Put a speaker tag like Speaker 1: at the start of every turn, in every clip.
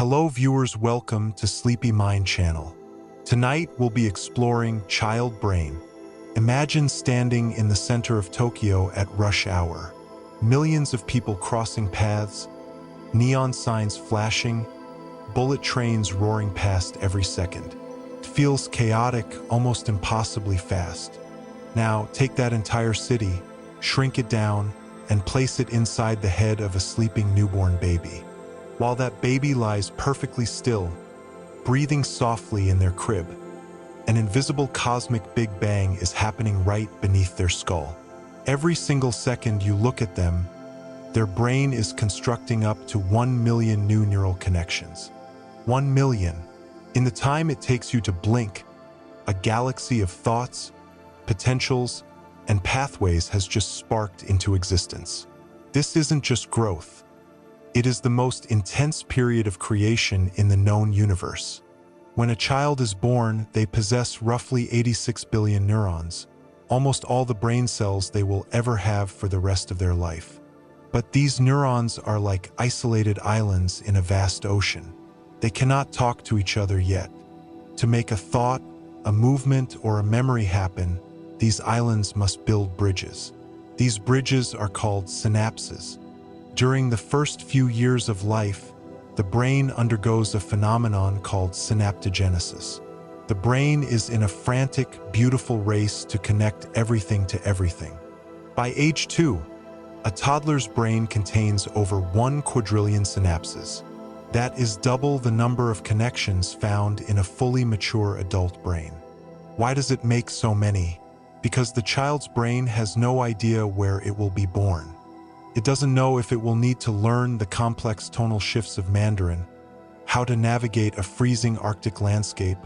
Speaker 1: Hello viewers, welcome to Sleepy Mind channel. Tonight we'll be exploring child brain. Imagine standing in the center of Tokyo at rush hour. Millions of people crossing paths, neon signs flashing, bullet trains roaring past every second. It feels chaotic, almost impossibly fast. Now take that entire city, shrink it down, and place it inside the head of a sleeping newborn baby. While that baby lies perfectly still, breathing softly in their crib, an invisible cosmic Big Bang is happening right beneath their skull. Every single second you look at them, their brain is constructing up to 1 million new neural connections. 1 million. In the time it takes you to blink, a galaxy of thoughts, potentials, and pathways has just sparked into existence. This isn't just growth. It is the most intense period of creation in the known universe. When a child is born, they possess roughly 86 billion neurons, almost all the brain cells they will ever have for the rest of their life. But these neurons are like isolated islands in a vast ocean. They cannot talk to each other yet. To make a thought, a movement, or a memory happen, these islands must build bridges. These bridges are called synapses. During the first few years of life, the brain undergoes a phenomenon called synaptogenesis. The brain is in a frantic, beautiful race to connect everything to everything. By age 2, a toddler's brain contains over 1 quadrillion synapses. That is double the number of connections found in a fully mature adult brain. Why does it make so many? Because the child's brain has no idea where it will be born. It doesn't know if it will need to learn the complex tonal shifts of Mandarin, how to navigate a freezing Arctic landscape,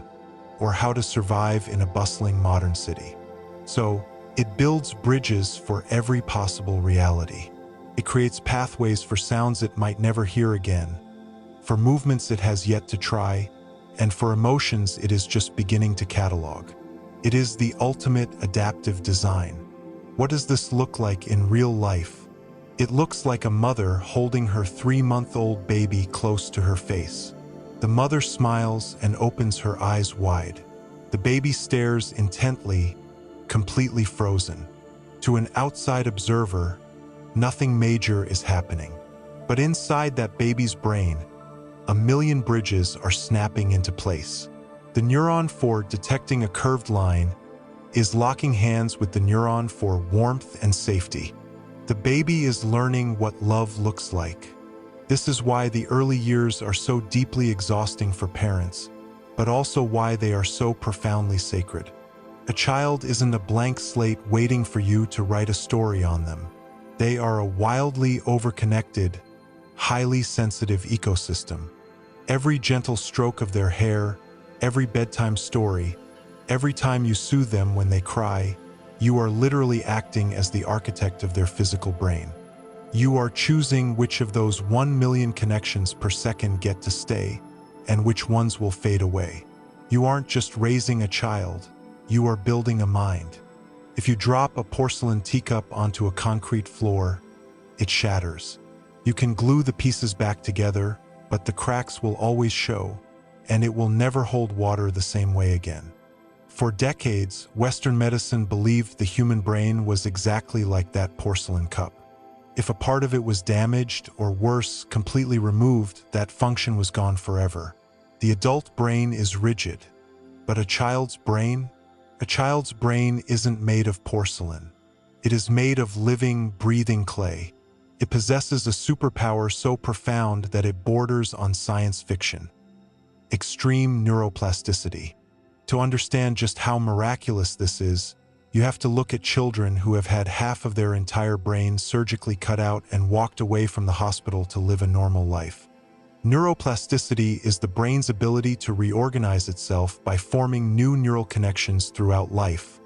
Speaker 1: or how to survive in a bustling modern city. So, it builds bridges for every possible reality. It creates pathways for sounds it might never hear again, for movements it has yet to try, and for emotions it is just beginning to catalog. It is the ultimate adaptive design. What does this look like in real life? It looks like a mother holding her 3-month-old baby close to her face. The mother smiles and opens her eyes wide. The baby stares intently, completely frozen. To an outside observer, nothing major is happening. But inside that baby's brain, 1 million bridges are snapping into place. The neuron for detecting a curved line is locking hands with the neuron for warmth and safety. The baby is learning what love looks like. This is why the early years are so deeply exhausting for parents, but also why they are so profoundly sacred. A child isn't a blank slate waiting for you to write a story on them. They are a wildly overconnected, highly sensitive ecosystem. Every gentle stroke of their hair, every bedtime story, every time you soothe them when they cry, you are literally acting as the architect of their physical brain. You are choosing which of those 1 million connections per second get to stay, and which ones will fade away. You aren't just raising a child, you are building a mind. If you drop a porcelain teacup onto a concrete floor, it shatters. You can glue the pieces back together, but the cracks will always show, and it will never hold water the same way again. For decades, Western medicine believed the human brain was exactly like that porcelain cup. If a part of it was damaged, or worse, completely removed, that function was gone forever. The adult brain is rigid, but a child's brain? A child's brain isn't made of porcelain. It is made of living, breathing clay. It possesses a superpower so profound that it borders on science fiction. Extreme neuroplasticity. To understand just how miraculous this is, you have to look at children who have had half of their entire brain surgically cut out and walked away from the hospital to live a normal life. Neuroplasticity is the brain's ability to reorganize itself by forming new neural connections throughout life,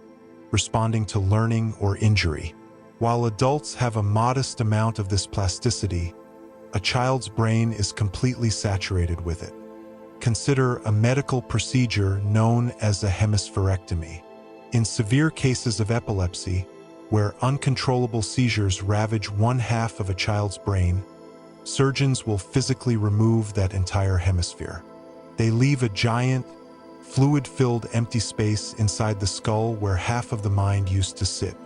Speaker 1: responding to learning or injury. While adults have a modest amount of this plasticity, a child's brain is completely saturated with it. Consider a medical procedure known as a hemispherectomy. In severe cases of epilepsy, where uncontrollable seizures ravage 1/2 of a child's brain, surgeons will physically remove that entire hemisphere. They leave a giant, fluid-filled empty space inside the skull where half of the mind used to sit.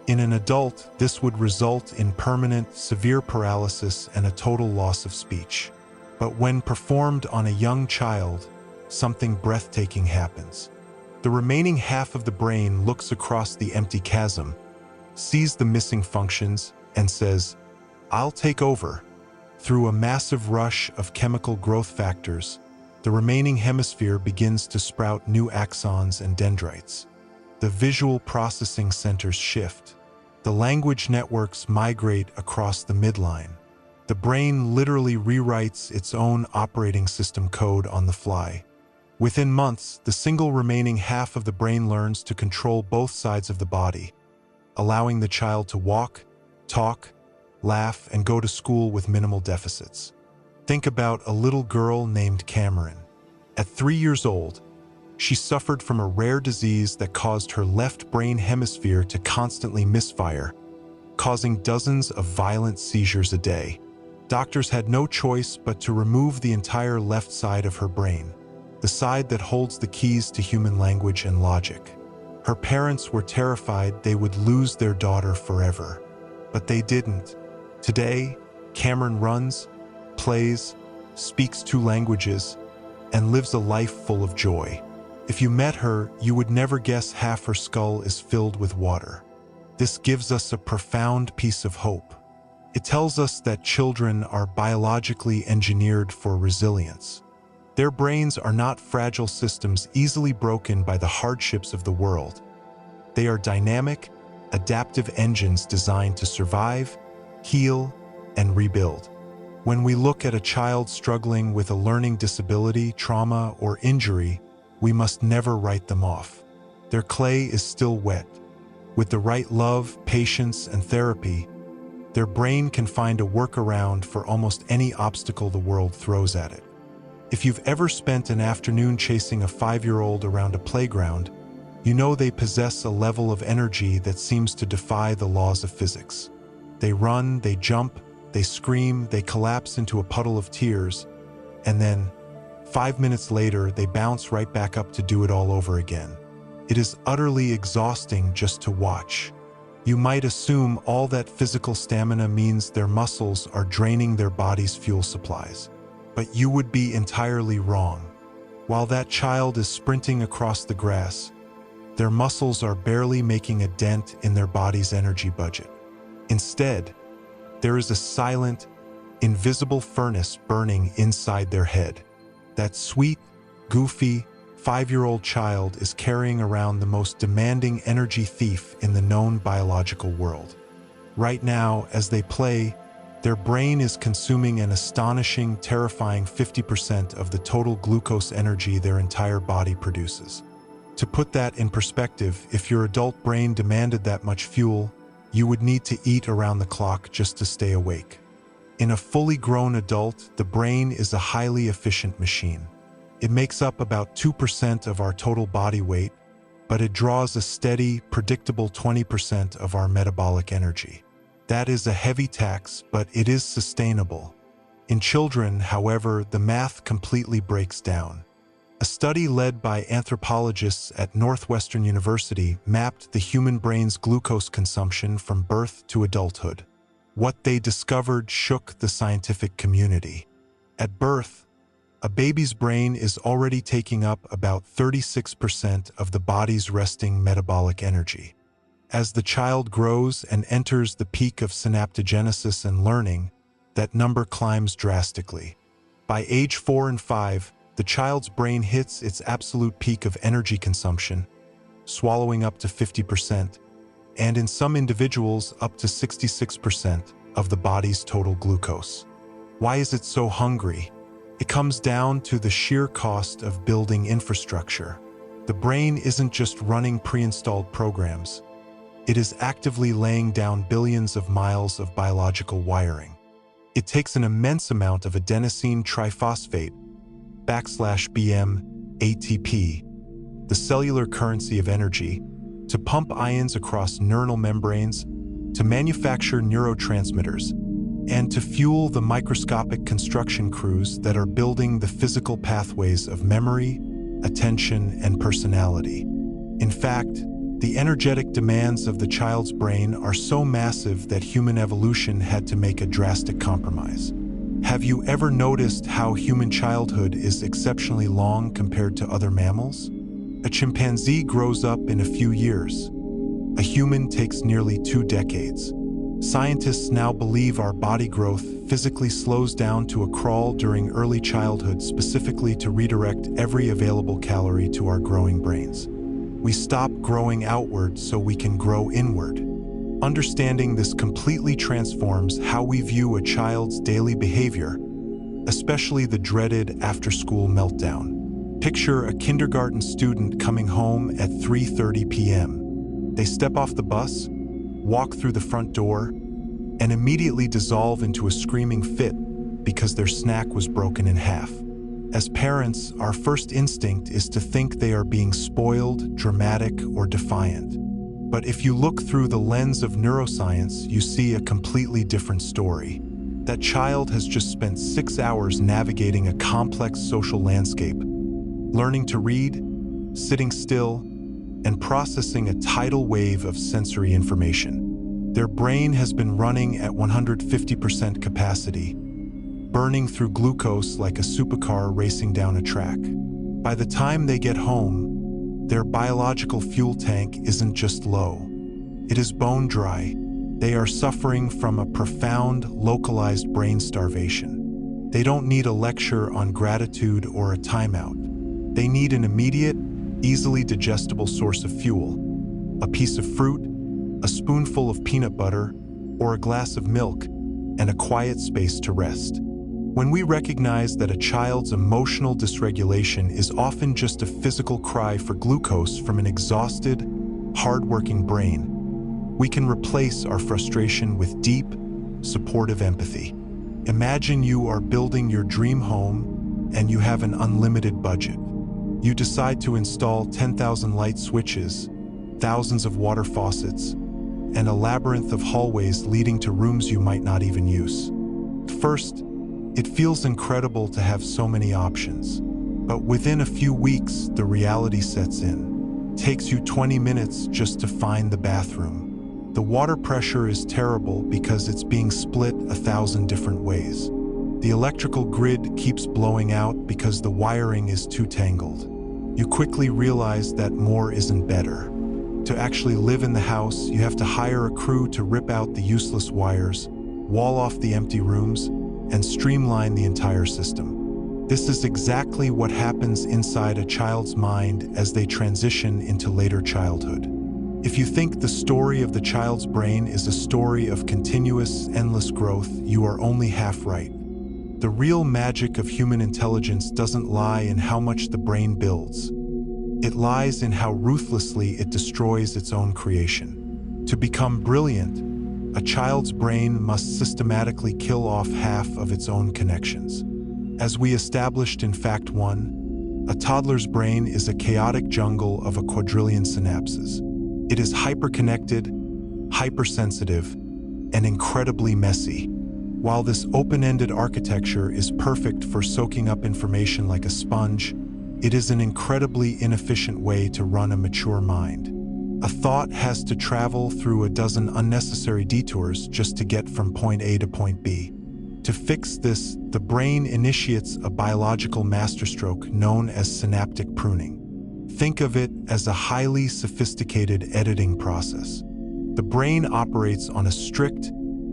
Speaker 1: In an adult, this would result in permanent, severe paralysis and a total loss of speech. But when performed on a young child, something breathtaking happens. The remaining half of the brain looks across the empty chasm, sees the missing functions, and says, "I'll take over." Through a massive rush of chemical growth factors, the remaining hemisphere begins to sprout new axons and dendrites. The visual processing centers shift. The language networks migrate across the midline. The brain literally rewrites its own operating system code on the fly. Within months, the single remaining half of the brain learns to control both sides of the body, allowing the child to walk, talk, laugh, and go to school with minimal deficits. Think about a little girl named Cameron. At 3 years old, she suffered from a rare disease that caused her left brain hemisphere to constantly misfire, causing dozens of violent seizures a day. Doctors had no choice but to remove the entire left side of her brain, the side that holds the keys to human language and logic. Her parents were terrified they would lose their daughter forever, but they didn't. Today, Cameron runs, plays, speaks 2 languages, and lives a life full of joy. If you met her, you would never guess half her skull is filled with water. This gives us a profound piece of hope. It tells us that children are biologically engineered for resilience. Their brains are not fragile systems easily broken by the hardships of the world. They are dynamic, adaptive engines designed to survive, heal, and rebuild. When we look at a child struggling with a learning disability, trauma, or injury, we must never write them off. Their clay is still wet. With the right love, patience, and therapy, their brain can find a workaround for almost any obstacle the world throws at it. If you've ever spent an afternoon chasing a 5-year-old around a playground, you know they possess a level of energy that seems to defy the laws of physics. They run, they jump, they scream, they collapse into a puddle of tears, and then, 5 minutes later, they bounce right back up to do it all over again. It is utterly exhausting just to watch. You might assume all that physical stamina means their muscles are draining their body's fuel supplies. But you would be entirely wrong. While that child is sprinting across the grass, their muscles are barely making a dent in their body's energy budget. Instead, there is a silent, invisible furnace burning inside their head. That sweet, goofy, 5-year-old child is carrying around the most demanding energy thief in the known biological world. Right now, as they play, their brain is consuming an astonishing, terrifying 50% of the total glucose energy their entire body produces. To put that in perspective, if your adult brain demanded that much fuel, you would need to eat around the clock just to stay awake. In a fully grown adult, the brain is a highly efficient machine. It makes up about 2% of our total body weight, but it draws a steady, predictable 20% of our metabolic energy. That is a heavy tax, but it is sustainable. In children, however, the math completely breaks down. A study led by anthropologists at Northwestern University mapped the human brain's glucose consumption from birth to adulthood. What they discovered shook the scientific community. At birth, a baby's brain is already taking up about 36% of the body's resting metabolic energy. As the child grows and enters the peak of synaptogenesis and learning, that number climbs drastically. By age 4 and 5, the child's brain hits its absolute peak of energy consumption, swallowing up to 50%, and in some individuals up to 66% of the body's total glucose. Why is it so hungry? It comes down to the sheer cost of building infrastructure. The brain isn't just running pre-installed programs. It is actively laying down billions of miles of biological wiring. It takes an immense amount of adenosine triphosphate /BM ATP, the cellular currency of energy, to pump ions across neuronal membranes, to manufacture neurotransmitters, and to fuel the microscopic construction crews that are building the physical pathways of memory, attention, and personality. In fact, the energetic demands of the child's brain are so massive that human evolution had to make a drastic compromise. Have you ever noticed how human childhood is exceptionally long compared to other mammals? A chimpanzee grows up in a few years. A human takes nearly 2 decades. Scientists now believe our body growth physically slows down to a crawl during early childhood, specifically to redirect every available calorie to our growing brains. We stop growing outward so we can grow inward. Understanding this completely transforms how we view a child's daily behavior, especially the dreaded after-school meltdown. Picture a kindergarten student coming home at 3:30 p.m. They step off the bus, walk through the front door, and immediately dissolve into a screaming fit because their snack was broken in half. As parents, our first instinct is to think they are being spoiled, dramatic, or defiant. But if you look through the lens of neuroscience, you see a completely different story. That child has just spent 6 hours navigating a complex social landscape, learning to read, sitting still, and processing a tidal wave of sensory information. Their brain has been running at 150% capacity, burning through glucose like a supercar racing down a track. By the time they get home, their biological fuel tank isn't just low. It is bone dry. They are suffering from a profound, localized brain starvation. They don't need a lecture on gratitude or a timeout. They need an immediate, easily digestible source of fuel. A piece of fruit, a spoonful of peanut butter, or a glass of milk, and a quiet space to rest. When we recognize that a child's emotional dysregulation is often just a physical cry for glucose from an exhausted, hard-working brain, we can replace our frustration with deep, supportive empathy. Imagine you are building your dream home and you have an unlimited budget. You decide to install 10,000 light switches, thousands of water faucets, and a labyrinth of hallways leading to rooms you might not even use. First, it feels incredible to have so many options. But within a few weeks, the reality sets in. It takes you 20 minutes just to find the bathroom. The water pressure is terrible because it's being split 1,000 different ways. The electrical grid keeps blowing out because the wiring is too tangled. You quickly realize that more isn't better. To actually live in the house, you have to hire a crew to rip out the useless wires, wall off the empty rooms, and streamline the entire system. This is exactly what happens inside a child's mind as they transition into later childhood. If you think the story of the child's brain is a story of continuous, endless growth, you are only half right. The real magic of human intelligence doesn't lie in how much the brain builds. It lies in how ruthlessly it destroys its own creation. To become brilliant, a child's brain must systematically kill off half of its own connections. As we established in Fact 1, a toddler's brain is a chaotic jungle of a quadrillion synapses. It is hyperconnected, hypersensitive, and incredibly messy. While this open-ended architecture is perfect for soaking up information like a sponge, it is an incredibly inefficient way to run a mature mind. A thought has to travel through a dozen unnecessary detours just to get from point A to point B. To fix this, the brain initiates a biological masterstroke known as synaptic pruning. Think of it as a highly sophisticated editing process. The brain operates on a strict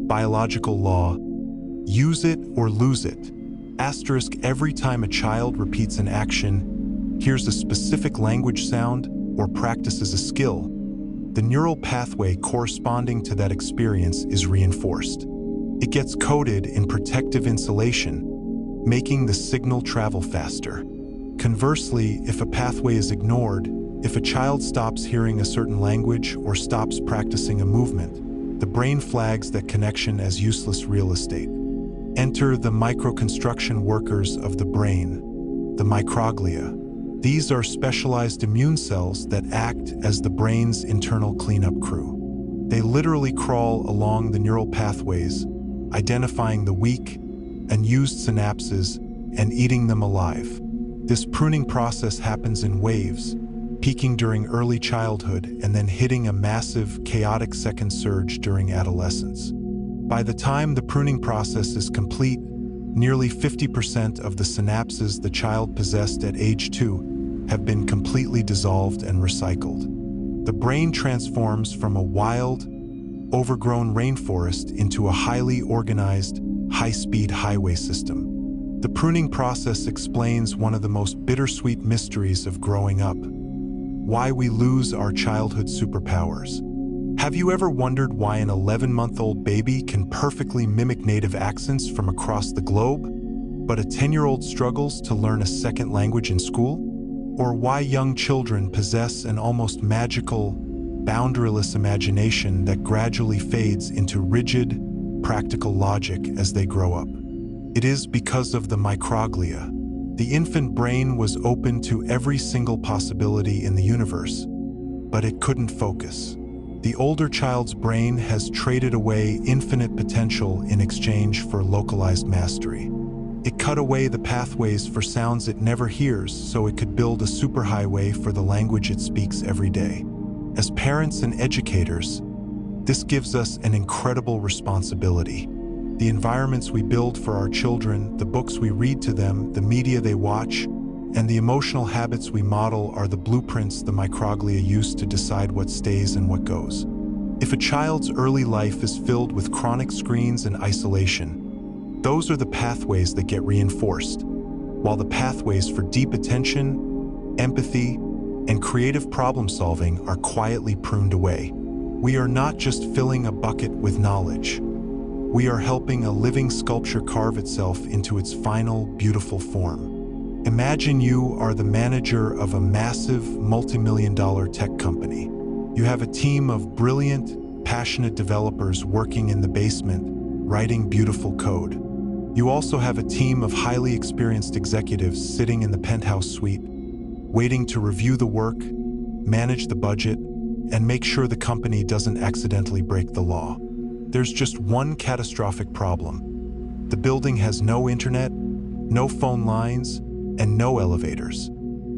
Speaker 1: biological law: use it or lose it. Asterisk every time a child repeats an action, hears a specific language sound, or practices a skill, the neural pathway corresponding to that experience is reinforced. It gets coated in protective insulation, making the signal travel faster. Conversely, if a pathway is ignored, if a child stops hearing a certain language or stops practicing a movement, the brain flags that connection as useless real estate. Enter the microconstruction workers of the brain, the microglia. These are specialized immune cells that act as the brain's internal cleanup crew. They literally crawl along the neural pathways, identifying the weak and used synapses and eating them alive. This pruning process happens in waves, peaking during early childhood and then hitting a massive, chaotic second surge during adolescence. By the time the pruning process is complete, nearly 50% of the synapses the child possessed at age 2 have been completely dissolved and recycled. The brain transforms from a wild, overgrown rainforest into a highly organized, high-speed highway system. The pruning process explains one of the most bittersweet mysteries of growing up: why we lose our childhood superpowers. Have you ever wondered why an 11-month-old baby can perfectly mimic native accents from across the globe, but a 10-year-old struggles to learn a second language in school? Or why young children possess an almost magical, boundaryless imagination that gradually fades into rigid, practical logic as they grow up? It is because of the microglia. The infant brain was open to every single possibility in the universe, but it couldn't focus. The older child's brain has traded away infinite potential in exchange for localized mastery. It cut away the pathways for sounds it never hears so it could build a superhighway for the language it speaks every day. As parents and educators, this gives us an incredible responsibility. The environments we build for our children, the books we read to them, the media they watch, and the emotional habits we model are the blueprints the microglia use to decide what stays and what goes. If a child's early life is filled with chronic screens and isolation, those are the pathways that get reinforced, while the pathways for deep attention, empathy, and creative problem-solving are quietly pruned away. We are not just filling a bucket with knowledge. We are helping a living sculpture carve itself into its final, beautiful form. Imagine you are the manager of a massive, multi-million-dollar tech company. You have a team of brilliant, passionate developers working in the basement, writing beautiful code. You also have a team of highly experienced executives sitting in the penthouse suite, waiting to review the work, manage the budget, and make sure the company doesn't accidentally break the law. There's just one catastrophic problem. The building has no internet, no phone lines, and no elevators.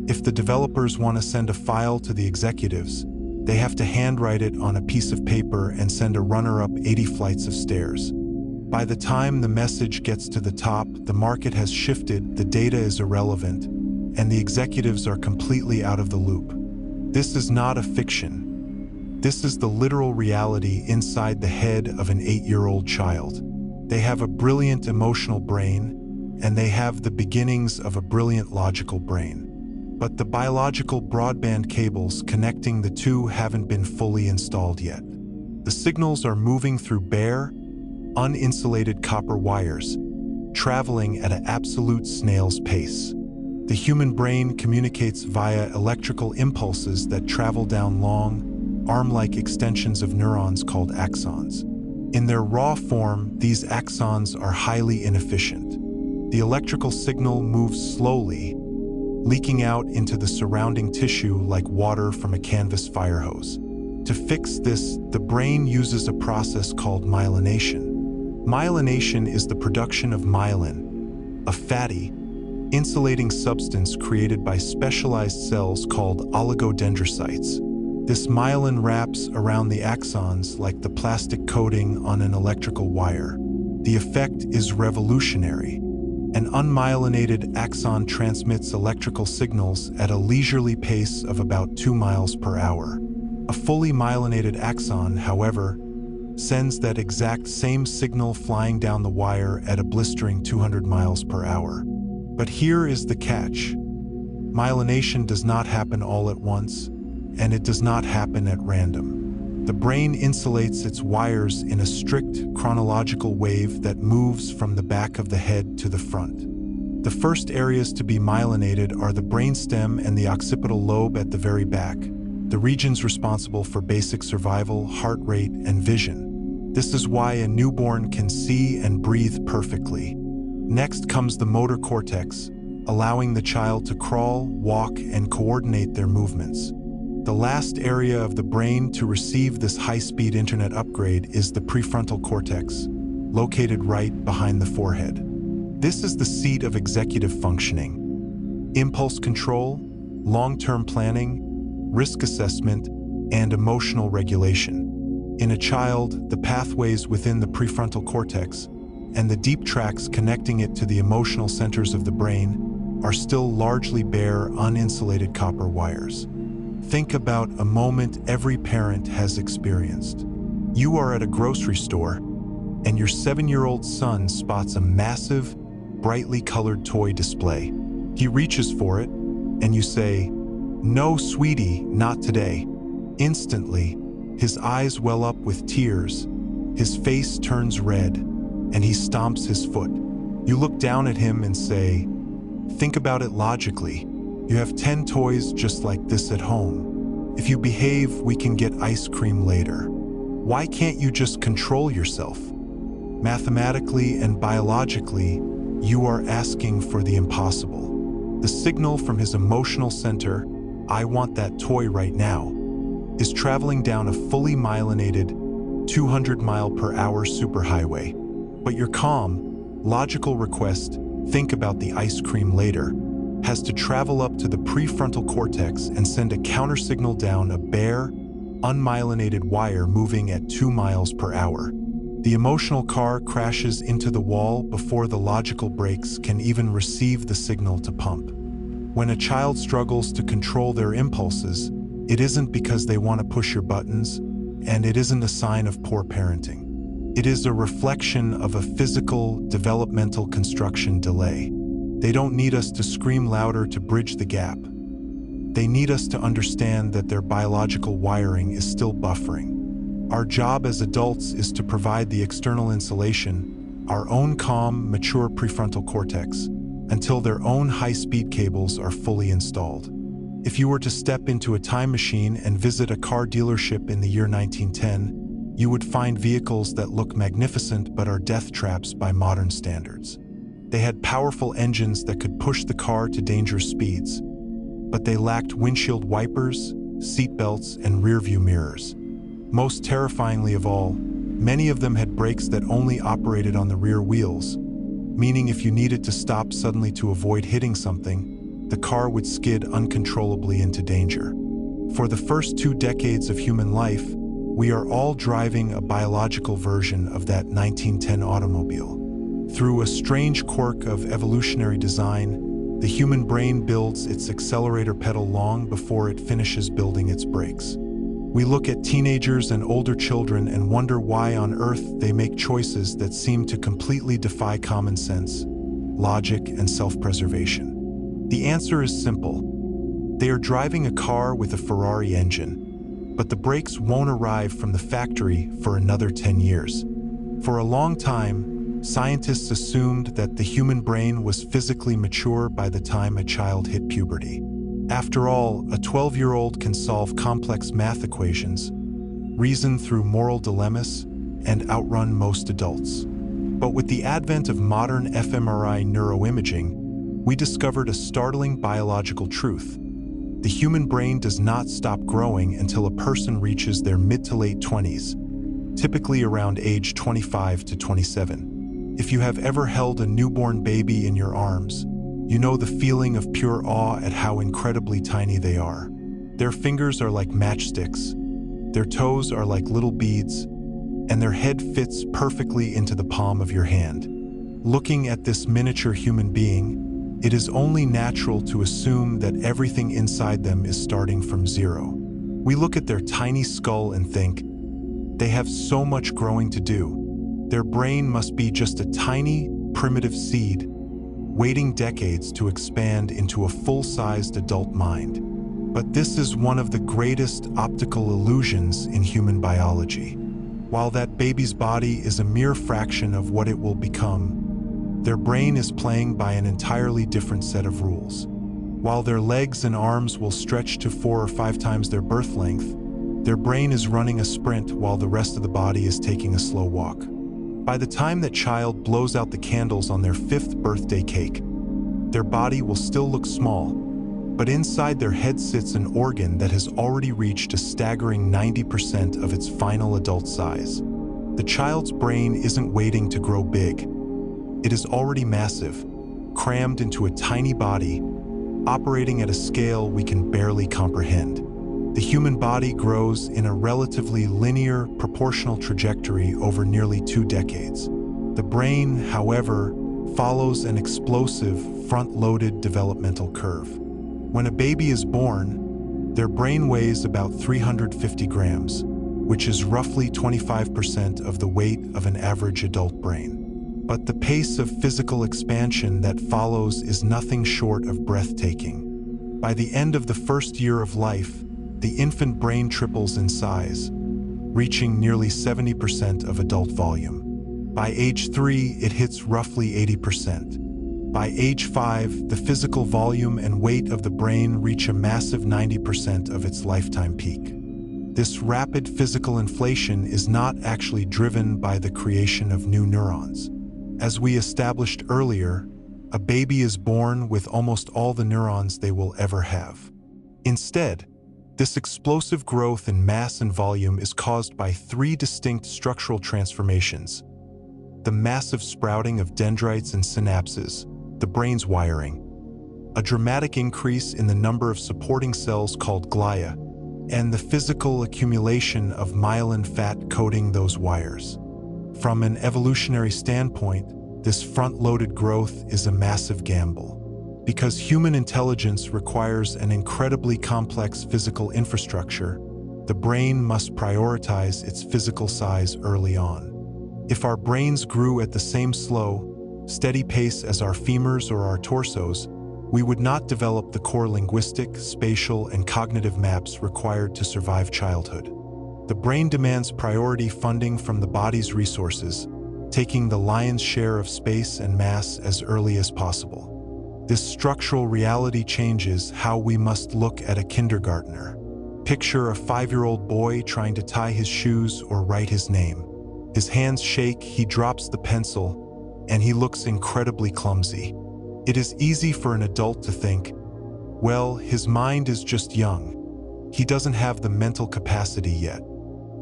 Speaker 1: If the developers want to send a file to the executives, they have to handwrite it on a piece of paper and send a runner up 80 flights of stairs. By the time the message gets to the top, the market has shifted, the data is irrelevant, and the executives are completely out of the loop. This is not a fiction. This is the literal reality inside the head of an 8-year-old child. They have a brilliant emotional brain, and they have the beginnings of a brilliant logical brain. But the biological broadband cables connecting the two haven't been fully installed yet. The signals are moving through bare, uninsulated copper wires, traveling at an absolute snail's pace. The human brain communicates via electrical impulses that travel down long, arm-like extensions of neurons called axons. In their raw form, these axons are highly inefficient. The electrical signal moves slowly, leaking out into the surrounding tissue like water from a canvas fire hose. To fix this, the brain uses a process called myelination. Myelination is the production of myelin, a fatty, insulating substance created by specialized cells called oligodendrocytes. This myelin wraps around the axons like the plastic coating on an electrical wire. The effect is revolutionary. An unmyelinated axon transmits electrical signals at a leisurely pace of about 2 miles per hour. A fully myelinated axon, however, sends that exact same signal flying down the wire at a blistering 200 miles per hour. But here is the catch. Myelination does not happen all at once, and it does not happen at random. The brain insulates its wires in a strict chronological wave that moves from the back of the head to the front. The first areas to be myelinated are the brainstem and the occipital lobe at the very back, the regions responsible for basic survival, heart rate, and vision. This is why a newborn can see and breathe perfectly. Next comes the motor cortex, allowing the child to crawl, walk, and coordinate their movements. The last area of the brain to receive this high-speed internet upgrade is the prefrontal cortex, located right behind the forehead. This is the seat of executive functioning, impulse control, long-term planning, risk assessment, and emotional regulation. In a child, the pathways within the prefrontal cortex and the deep tracks connecting it to the emotional centers of the brain are still largely bare, uninsulated copper wires. Think about a moment every parent has experienced. You are at a grocery store, and your 7-year-old son spots a massive, brightly colored toy display. He reaches for it, and you say, "No, sweetie, not today." Instantly, his eyes well up with tears, his face turns red, and he stomps his foot. You look down at him and say, "Think about it logically. You have 10 toys just like this at home. If you behave, we can get ice cream later. Why can't you just control yourself?" Mathematically and biologically, you are asking for the impossible. The signal from his emotional center, "I want that toy right now," is traveling down a fully myelinated 200-mile-per-hour superhighway. But your calm, logical request, "Think about the ice cream later," has to travel up to the prefrontal cortex and send a countersignal down a bare, unmyelinated wire moving at 2 miles per hour. The emotional car crashes into the wall before the logical brakes can even receive the signal to pump. When a child struggles to control their impulses, it isn't because they want to push your buttons, and it isn't a sign of poor parenting. It is a reflection of a physical, developmental construction delay. They don't need us to scream louder to bridge the gap. They need us to understand that their biological wiring is still buffering. Our job as adults is to provide the external insulation, our own calm, mature prefrontal cortex, until their own high-speed cables are fully installed. If you were to step into a time machine and visit a car dealership in the year 1910, you would find vehicles that look magnificent but are death traps by modern standards. They had powerful engines that could push the car to dangerous speeds, but they lacked windshield wipers, seat belts, and rearview mirrors. Most terrifyingly of all, many of them had brakes that only operated on the rear wheels, meaning if you needed to stop suddenly to avoid hitting something, the car would skid uncontrollably into danger. For the first 2 decades of human life, we are all driving a biological version of that 1910 automobile. Through a strange quirk of evolutionary design, the human brain builds its accelerator pedal long before it finishes building its brakes. We look at teenagers and older children and wonder why on earth they make choices that seem to completely defy common sense, logic, and self-preservation. The answer is simple. They are driving a car with a Ferrari engine, but the brakes won't arrive from the factory for another 10 years. For a long time, scientists assumed that the human brain was physically mature by the time a child hit puberty. After all, a 12-year-old can solve complex math equations, reason through moral dilemmas, and outrun most adults. But with the advent of modern fMRI neuroimaging, we discovered a startling biological truth. The human brain does not stop growing until a person reaches their mid to late 20s, typically around age 25 to 27. If you have ever held a newborn baby in your arms, you know the feeling of pure awe at how incredibly tiny they are. Their fingers are like matchsticks, their toes are like little beads, and their head fits perfectly into the palm of your hand. Looking at this miniature human being, it is only natural to assume that everything inside them is starting from zero. We look at their tiny skull and think, they have so much growing to do. Their brain must be just a tiny, primitive seed, waiting decades to expand into a full-sized adult mind. But this is one of the greatest optical illusions in human biology. While that baby's body is a mere fraction of what it will become, their brain is playing by an entirely different set of rules. While their legs and arms will stretch to 4 or 5 times their birth length, their brain is running a sprint while the rest of the body is taking a slow walk. By the time that child blows out the candles on their 5th birthday cake, their body will still look small, but inside their head sits an organ that has already reached a staggering 90% of its final adult size. The child's brain isn't waiting to grow big. It is already massive, crammed into a tiny body, operating at a scale we can barely comprehend. The human body grows in a relatively linear, proportional trajectory over nearly 2 decades. The brain, however, follows an explosive, front-loaded developmental curve. When a baby is born, their brain weighs about 350 grams, which is roughly 25% of the weight of an average adult brain. But the pace of physical expansion that follows is nothing short of breathtaking. By the end of the first year of life, the infant brain triples in size, reaching nearly 70% of adult volume. By age 3, it hits roughly 80%. By age 5, the physical volume and weight of the brain reach a massive 90% of its lifetime peak. This rapid physical inflation is not actually driven by the creation of new neurons. As we established earlier, a baby is born with almost all the neurons they will ever have. Instead, this explosive growth in mass and volume is caused by 3 distinct structural transformations: the massive sprouting of dendrites and synapses, the brain's wiring, a dramatic increase in the number of supporting cells called glia, and the physical accumulation of myelin fat coating those wires. From an evolutionary standpoint, this front-loaded growth is a massive gamble. Because human intelligence requires an incredibly complex physical infrastructure, the brain must prioritize its physical size early on. If our brains grew at the same slow, steady pace as our femurs or our torsos, we would not develop the core linguistic, spatial, and cognitive maps required to survive childhood. The brain demands priority funding from the body's resources, taking the lion's share of space and mass as early as possible. This structural reality changes how we must look at a kindergartner. Picture a 5-year-old boy trying to tie his shoes or write his name. His hands shake, he drops the pencil, and he looks incredibly clumsy. It is easy for an adult to think, well, his mind is just young. He doesn't have the mental capacity yet.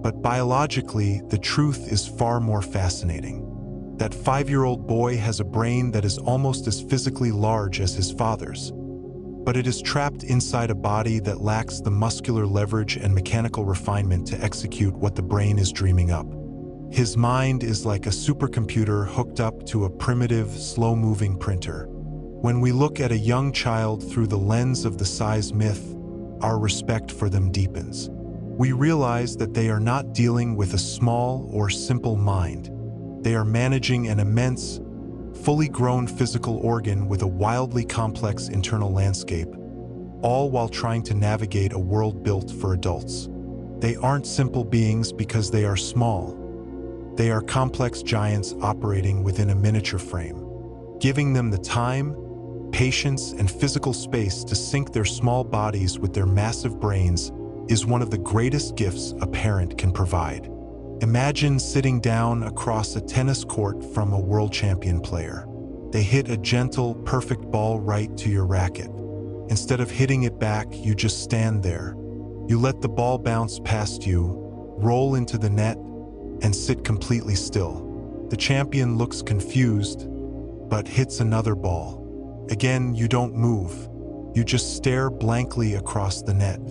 Speaker 1: But biologically, the truth is far more fascinating. That 5-year-old boy has a brain that is almost as physically large as his father's. But it is trapped inside a body that lacks the muscular leverage and mechanical refinement to execute what the brain is dreaming up. His mind is like a supercomputer hooked up to a primitive, slow-moving printer. When we look at a young child through the lens of the size myth, our respect for them deepens. We realize that they are not dealing with a small or simple mind. They are managing an immense, fully grown physical organ with a wildly complex internal landscape, all while trying to navigate a world built for adults. They aren't simple beings because they are small. They are complex giants operating within a miniature frame. Giving them the time, patience, and physical space to sync their small bodies with their massive brains is one of the greatest gifts a parent can provide. Imagine sitting down across a tennis court from a world champion player. They hit a gentle, perfect ball right to your racket. Instead of hitting it back, you just stand there. You let the ball bounce past you, roll into the net, and sit completely still. The champion looks confused, but hits another ball. Again, you don't move. You just stare blankly across the net.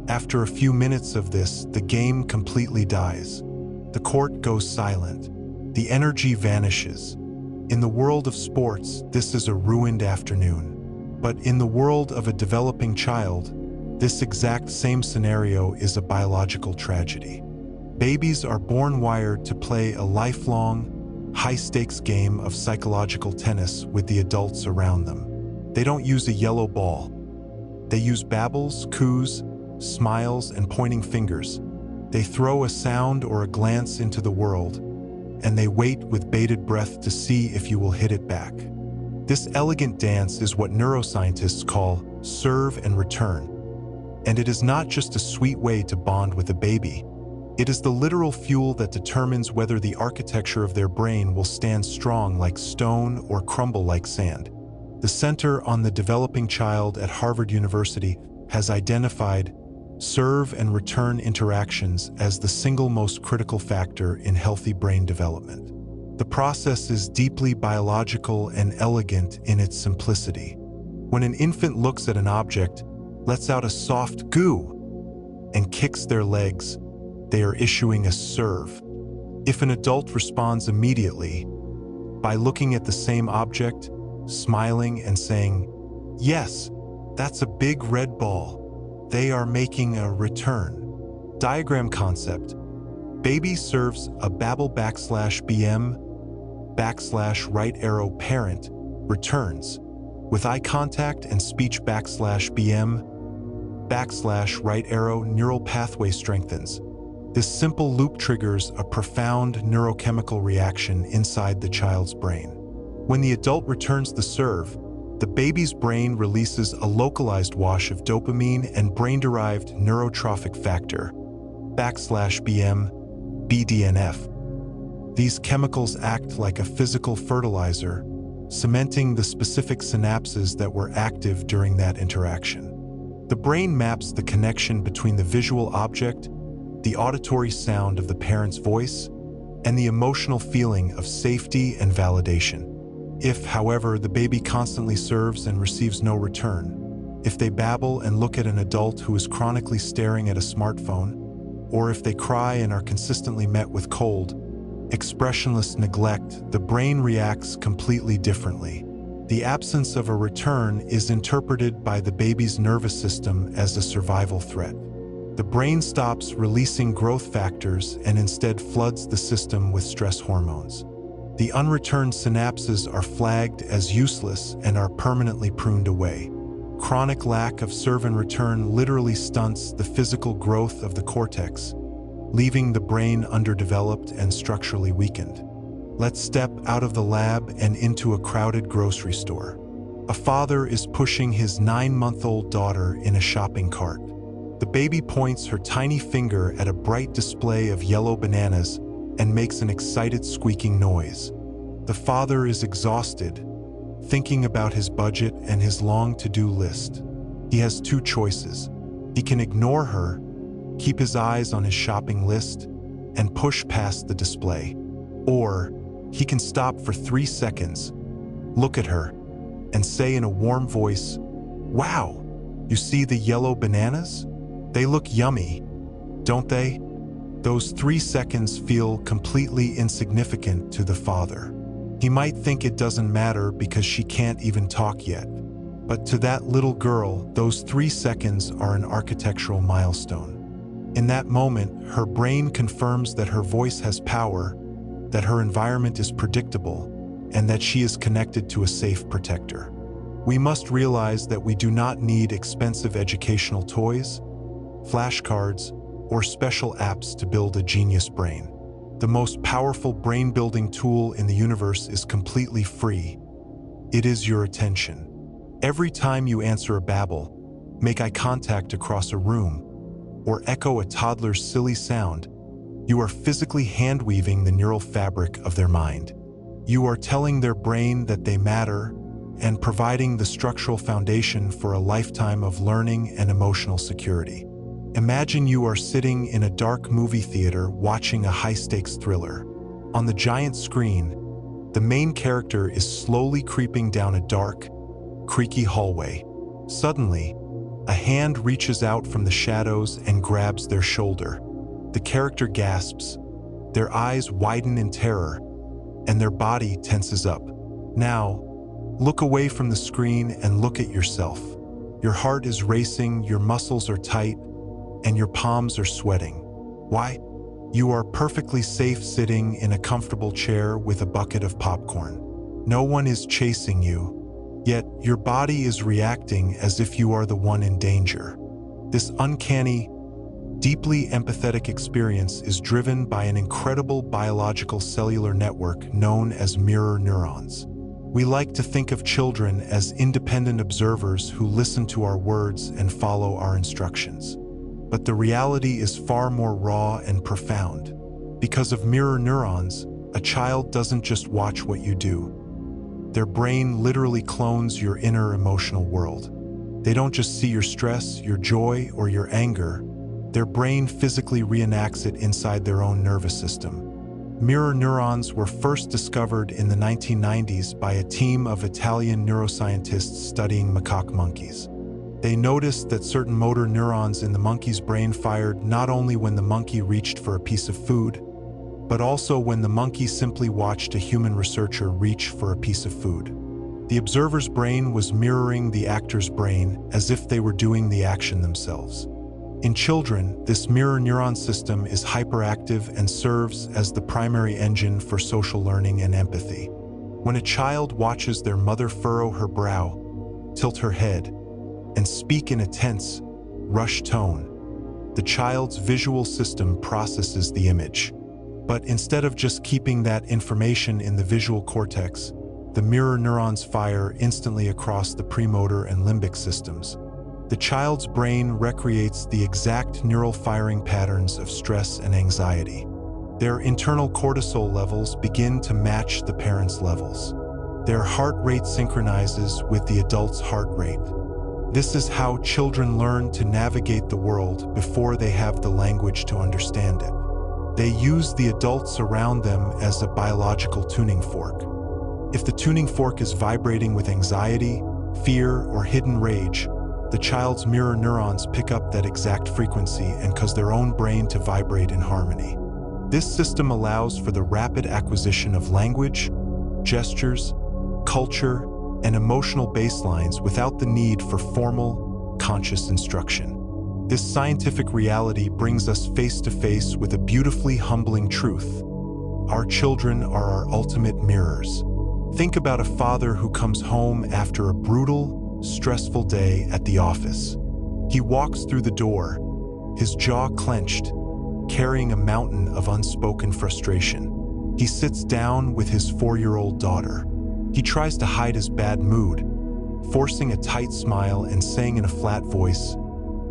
Speaker 1: After a few minutes of this, the game completely dies. The court goes silent. The energy vanishes. In the world of sports, this is a ruined afternoon. But in the world of a developing child, this exact same scenario is a biological tragedy. Babies are born wired to play a lifelong, high-stakes game of psychological tennis with the adults around them. They don't use a yellow ball. They use babbles, coos, smiles, and pointing fingers. They throw a sound or a glance into the world, and they wait with bated breath to see if you will hit it back. This elegant dance is what neuroscientists call serve and return. And it is not just a sweet way to bond with a baby. It is the literal fuel that determines whether the architecture of their brain will stand strong like stone or crumble like sand. The Center on the Developing Child at Harvard University has identified serve and return interactions as the single most critical factor in healthy brain development. The process is deeply biological and elegant in its simplicity. When an infant looks at an object, lets out a soft goo, and kicks their legs, they are issuing a serve. If an adult responds immediately, by looking at the same object, smiling and saying, "Yes, that's a big red ball," they are making a return. Diagram concept. Baby serves a babble \BM \right arrow parent returns with eye contact and speech \BM \right arrow neural pathway strengthens. This simple loop triggers a profound neurochemical reaction inside the child's brain. When the adult returns the serve, the baby's brain releases a localized wash of dopamine and brain-derived neurotrophic factor \BM BDNF. These chemicals act like a physical fertilizer, cementing the specific synapses that were active during that interaction. The brain maps the connection between the visual object, the auditory sound of the parent's voice, and the emotional feeling of safety and validation. If, however, the baby constantly serves and receives no return, if they babble and look at an adult who is chronically staring at a smartphone, or if they cry and are consistently met with cold, expressionless neglect, the brain reacts completely differently. The absence of a return is interpreted by the baby's nervous system as a survival threat. The brain stops releasing growth factors and instead floods the system with stress hormones. The unreturned synapses are flagged as useless and are permanently pruned away. Chronic lack of serve and return literally stunts the physical growth of the cortex, leaving the brain underdeveloped and structurally weakened. Let's step out of the lab and into a crowded grocery store. A father is pushing his 9-month-old daughter in a shopping cart. The baby points her tiny finger at a bright display of yellow bananas and makes an excited squeaking noise. The father is exhausted, thinking about his budget and his long to-do list. He has two choices. He can ignore her, keep his eyes on his shopping list, and push past the display. Or he can stop for 3 seconds, look at her, and say in a warm voice, "Wow, you see the yellow bananas? They look yummy, don't they?" Those 3 seconds feel completely insignificant to the father. He might think it doesn't matter because she can't even talk yet. But to that little girl, those 3 seconds are an architectural milestone. In that moment, her brain confirms that her voice has power, that her environment is predictable, and that she is connected to a safe protector. We must realize that we do not need expensive educational toys, flashcards, or special apps to build a genius brain. The most powerful brain-building tool in the universe is completely free. It is your attention. Every time you answer a babble, make eye contact across a room, or echo a toddler's silly sound, you are physically hand-weaving the neural fabric of their mind. You are telling their brain that they matter and providing the structural foundation for a lifetime of learning and emotional security. Imagine you are sitting in a dark movie theater watching a high-stakes thriller. On the giant screen, the main character is slowly creeping down a dark, creaky hallway. Suddenly, a hand reaches out from the shadows and grabs their shoulder. The character gasps, their eyes widen in terror, and their body tenses up. Now, look away from the screen and look at yourself. Your heart is racing, your muscles are tight, and your palms are sweating. Why? You are perfectly safe sitting in a comfortable chair with a bucket of popcorn. No one is chasing you, yet your body is reacting as if you are the one in danger. This uncanny, deeply empathetic experience is driven by an incredible biological cellular network known as mirror neurons. We like to think of children as independent observers who listen to our words and follow our instructions. But the reality is far more raw and profound. Because of mirror neurons, a child doesn't just watch what you do. Their brain literally clones your inner emotional world. They don't just see your stress, your joy, or your anger. Their brain physically reenacts it inside their own nervous system. Mirror neurons were first discovered in the 1990s by a team of Italian neuroscientists studying macaque monkeys. They noticed that certain motor neurons in the monkey's brain fired not only when the monkey reached for a piece of food, but also when the monkey simply watched a human researcher reach for a piece of food. The observer's brain was mirroring the actor's brain as if they were doing the action themselves. In children, this mirror neuron system is hyperactive and serves as the primary engine for social learning and empathy. When a child watches their mother furrow her brow, tilt her head, and speak in a tense, rushed tone, the child's visual system processes the image. But instead of just keeping that information in the visual cortex, the mirror neurons fire instantly across the premotor and limbic systems. The child's brain recreates the exact neural firing patterns of stress and anxiety. Their internal cortisol levels begin to match the parent's levels. Their heart rate synchronizes with the adult's heart rate. This is how children learn to navigate the world before they have the language to understand it. They use the adults around them as a biological tuning fork. If the tuning fork is vibrating with anxiety, fear, or hidden rage, the child's mirror neurons pick up that exact frequency and cause their own brain to vibrate in harmony. This system allows for the rapid acquisition of language, gestures, culture, and emotional baselines without the need for formal, conscious instruction. This scientific reality brings us face to face with a beautifully humbling truth. Our children are our ultimate mirrors. Think about a father who comes home after a brutal, stressful day at the office. He walks through the door, his jaw clenched, carrying a mountain of unspoken frustration. He sits down with his 4-year-old daughter. He tries to hide his bad mood, forcing a tight smile and saying in a flat voice,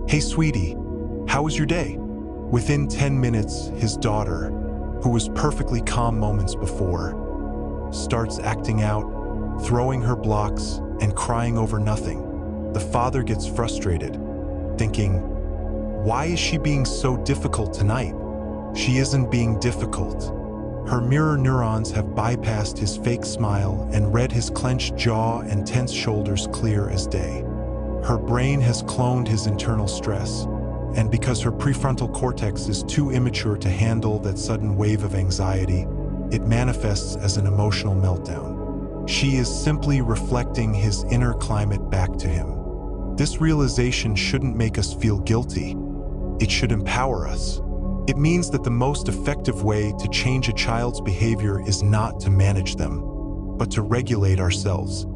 Speaker 1: "Hey, sweetie, how was your day?" Within 10 minutes, his daughter, who was perfectly calm moments before, starts acting out, throwing her blocks, and crying over nothing. The father gets frustrated, thinking, "Why is she being so difficult tonight?" She isn't being difficult. Her mirror neurons have bypassed his fake smile and read his clenched jaw and tense shoulders clear as day. Her brain has cloned his internal stress, and because her prefrontal cortex is too immature to handle that sudden wave of anxiety, it manifests as an emotional meltdown. She is simply reflecting his inner climate back to him. This realization shouldn't make us feel guilty. It should empower us. It means that the most effective way to change a child's behavior is not to manage them, but to regulate ourselves.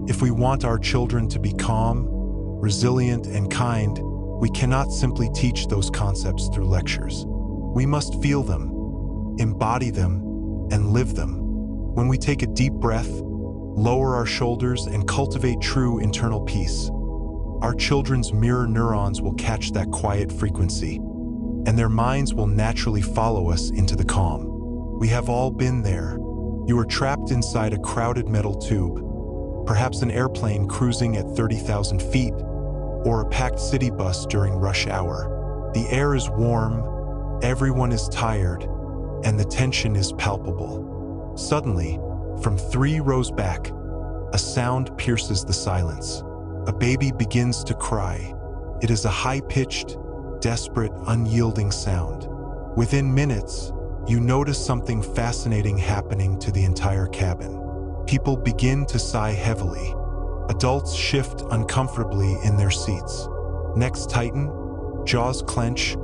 Speaker 1: If we want our children to be calm, resilient, and kind, we cannot simply teach those concepts through lectures. We must feel them, embody them, and live them. When we take a deep breath, lower our shoulders, and cultivate true internal peace, our children's mirror neurons will catch that quiet frequency, and their minds will naturally follow us into the calm. We have all been there. You are trapped inside a crowded metal tube, perhaps an airplane cruising at 30,000 feet, or a packed city bus during rush hour. The air is warm, everyone is tired, and the tension is palpable. Suddenly, from 3 rows back, a sound pierces the silence. A baby begins to cry. It is a high-pitched, desperate, unyielding sound. Within minutes, you notice something fascinating happening to the entire cabin. People begin to sigh heavily. Adults shift uncomfortably in their seats. Necks tighten, jaws clench,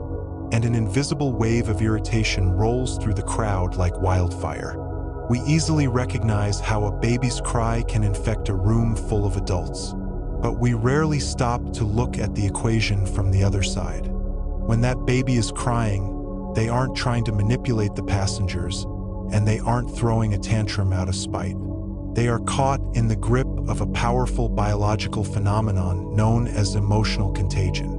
Speaker 1: and an invisible wave of irritation rolls through the crowd like wildfire. We easily recognize how a baby's cry can infect a room full of adults, but we rarely stop to look at the equation from the other side. When that baby is crying, they aren't trying to manipulate the passengers, and they aren't throwing a tantrum out of spite. They are caught in the grip of a powerful biological phenomenon known as emotional contagion.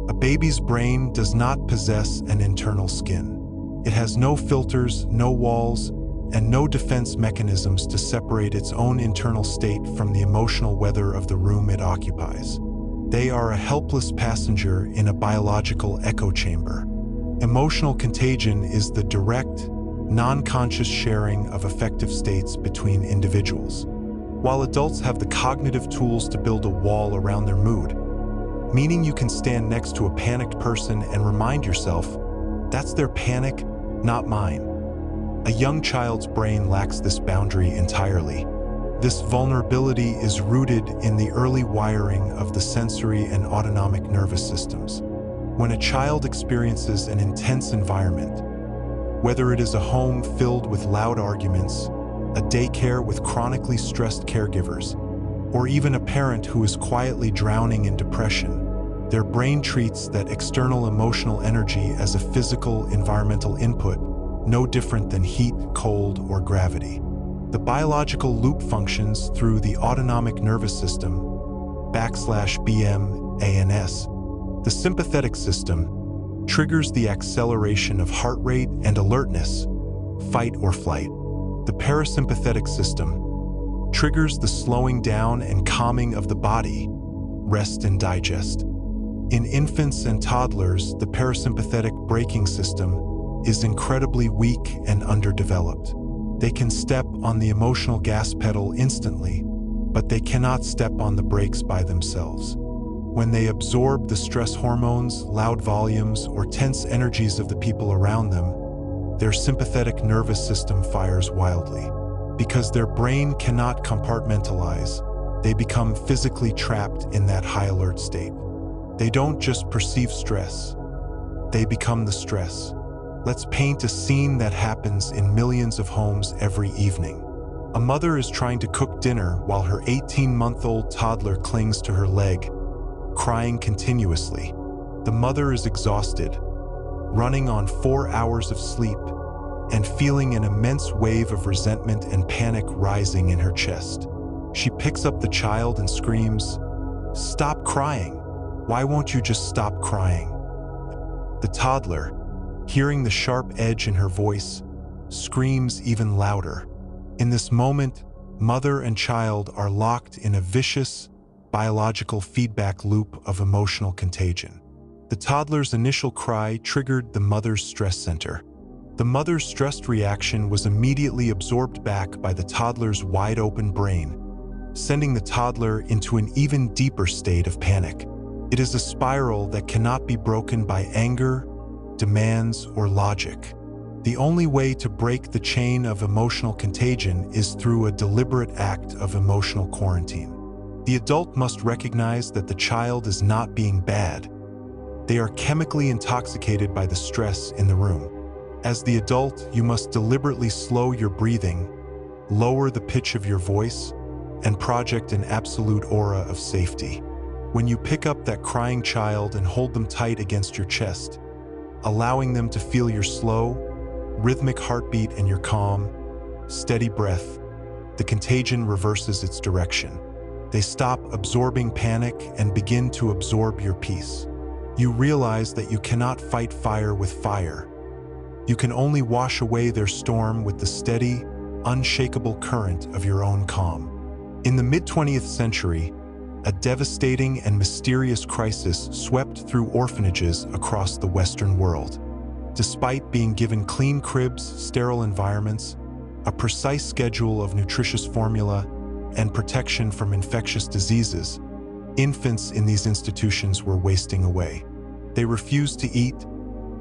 Speaker 1: A baby's brain does not possess an internal skin. It has no filters, no walls, and no defense mechanisms to separate its own internal state from the emotional weather of the room it occupies. They are a helpless passenger in a biological echo chamber. Emotional contagion is the direct, non-conscious sharing of affective states between individuals. While adults have the cognitive tools to build a wall around their mood, meaning you can stand next to a panicked person and remind yourself, that's their panic, not mine. A young child's brain lacks this boundary entirely. This vulnerability is rooted in the early wiring of the sensory and autonomic nervous systems. When a child experiences an intense environment, whether it is a home filled with loud arguments, a daycare with chronically stressed caregivers, or even a parent who is quietly drowning in depression, their brain treats that external emotional energy as a physical, environmental input, no different than heat, cold, or gravity. The biological loop functions through the autonomic nervous system, /BMANS. The sympathetic system triggers the acceleration of heart rate and alertness, fight or flight. The parasympathetic system triggers the slowing down and calming of the body, rest and digest. In infants and toddlers, the parasympathetic braking system is incredibly weak and underdeveloped. They can step on the emotional gas pedal instantly, but they cannot step on the brakes by themselves. When they absorb the stress hormones, loud volumes, or tense energies of the people around them, their sympathetic nervous system fires wildly. Because their brain cannot compartmentalize, they become physically trapped in that high alert state. They don't just perceive stress, they become the stress. Let's paint a scene that happens in millions of homes every evening. A mother is trying to cook dinner while her 18-month-old toddler clings to her leg, crying continuously. The mother is exhausted, running on 4 hours of sleep, and feeling an immense wave of resentment and panic rising in her chest. She picks up the child and screams, "Stop crying! Why won't you just stop crying?" The toddler, hearing the sharp edge in her voice, screams even louder. In this moment, mother and child are locked in a vicious, biological feedback loop of emotional contagion. The toddler's initial cry triggered the mother's stress center. The mother's stressed reaction was immediately absorbed back by the toddler's wide-open brain, sending the toddler into an even deeper state of panic. It is a spiral that cannot be broken by anger, demands, or logic. The only way to break the chain of emotional contagion is through a deliberate act of emotional quarantine. The adult must recognize that the child is not being bad. They are chemically intoxicated by the stress in the room. As the adult, you must deliberately slow your breathing, lower the pitch of your voice, and project an absolute aura of safety. When you pick up that crying child and hold them tight against your chest, allowing them to feel your slow, rhythmic heartbeat and your calm, steady breath, the contagion reverses its direction. They stop absorbing panic and begin to absorb your peace. You realize that you cannot fight fire with fire. You can only wash away their storm with the steady, unshakable current of your own calm. In the mid-20th century, a devastating and mysterious crisis swept through orphanages across the Western world. Despite being given clean cribs, sterile environments, a precise schedule of nutritious formula, and protection from infectious diseases, infants in these institutions were wasting away. They refused to eat,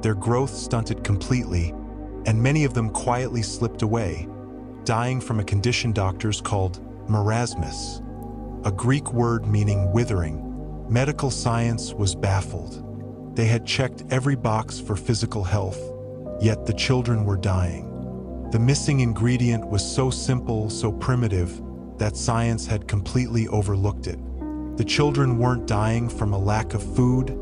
Speaker 1: their growth stunted completely, and many of them quietly slipped away, dying from a condition doctors called marasmus, a Greek word meaning withering. Medical science was baffled. They had checked every box for physical health, yet the children were dying. The missing ingredient was so simple, so primitive, that science had completely overlooked it. The children weren't dying from a lack of food,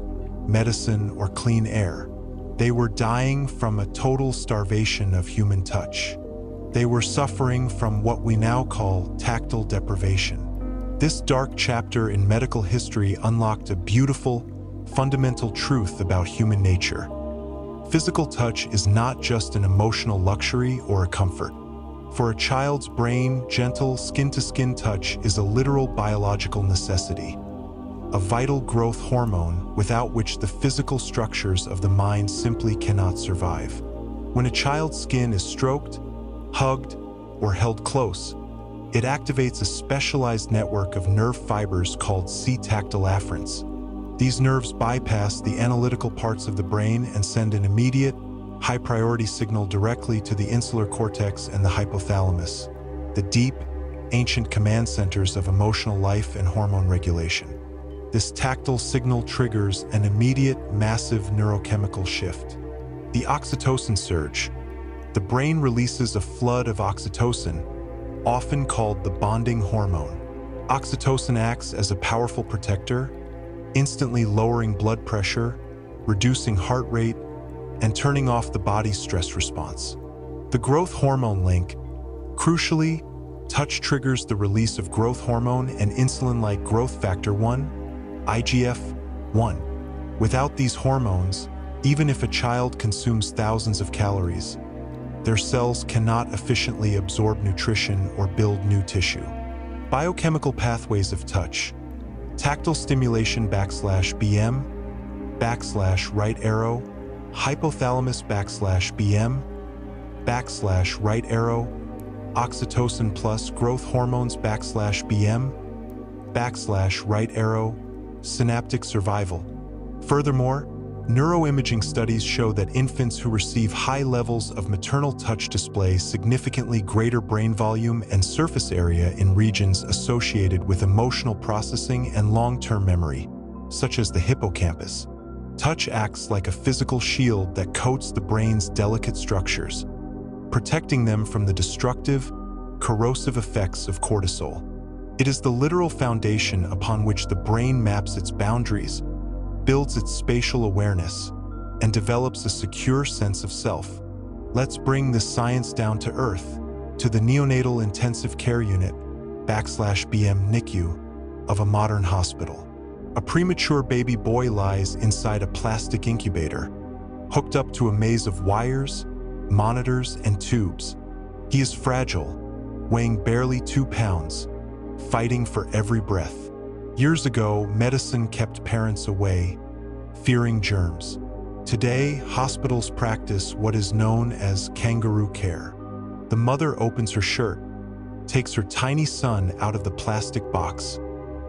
Speaker 1: medicine, or clean air. They were dying from a total starvation of human touch. They were suffering from what we now call tactile deprivation. This dark chapter in medical history unlocked a beautiful, fundamental truth about human nature. Physical touch is not just an emotional luxury or a comfort. For a child's brain, gentle, skin-to-skin touch is a literal biological necessity. a vital growth hormone without which the physical structures of the mind simply cannot survive. When a child's skin is stroked, hugged, or held close, it activates a specialized network of nerve fibers called C-tactile afferents. These nerves bypass the analytical parts of the brain and send an immediate, high-priority signal directly to the insular cortex and the hypothalamus, the deep, ancient command centers of emotional life and hormone regulation. This tactile signal triggers an immediate, massive neurochemical shift. The oxytocin surge. The brain releases a flood of oxytocin, often called the bonding hormone. Oxytocin acts as a powerful protector, instantly lowering blood pressure, reducing heart rate, and turning off the body's stress response. The growth hormone link. Crucially, touch triggers the release of growth hormone and insulin-like growth factor 1, IGF-1. Without these hormones, even if a child consumes thousands of calories, their cells cannot efficiently absorb nutrition or build new tissue. Biochemical pathways of touch. Tactile stimulation /BM, /right arrow, hypothalamus /BM, /right arrow, oxytocin plus growth hormones /BM, /right arrow, synaptic survival. Furthermore, neuroimaging studies show that infants who receive high levels of maternal touch display significantly greater brain volume and surface area in regions associated with emotional processing and long-term memory, such as the hippocampus. Touch acts like a physical shield that coats the brain's delicate structures, protecting them from the destructive, corrosive effects of cortisol. It is the literal foundation upon which the brain maps its boundaries, builds its spatial awareness, and develops a secure sense of self. Let's bring this science down to earth, to the neonatal intensive care unit /BM NICU of a modern hospital. A premature baby boy lies inside a plastic incubator, hooked up to a maze of wires, monitors, and tubes. He is fragile, weighing barely 2 pounds, fighting for every breath. Years ago, medicine kept parents away, fearing germs. Today, hospitals practice what is known as kangaroo care. The mother opens her shirt, takes her tiny son out of the plastic box,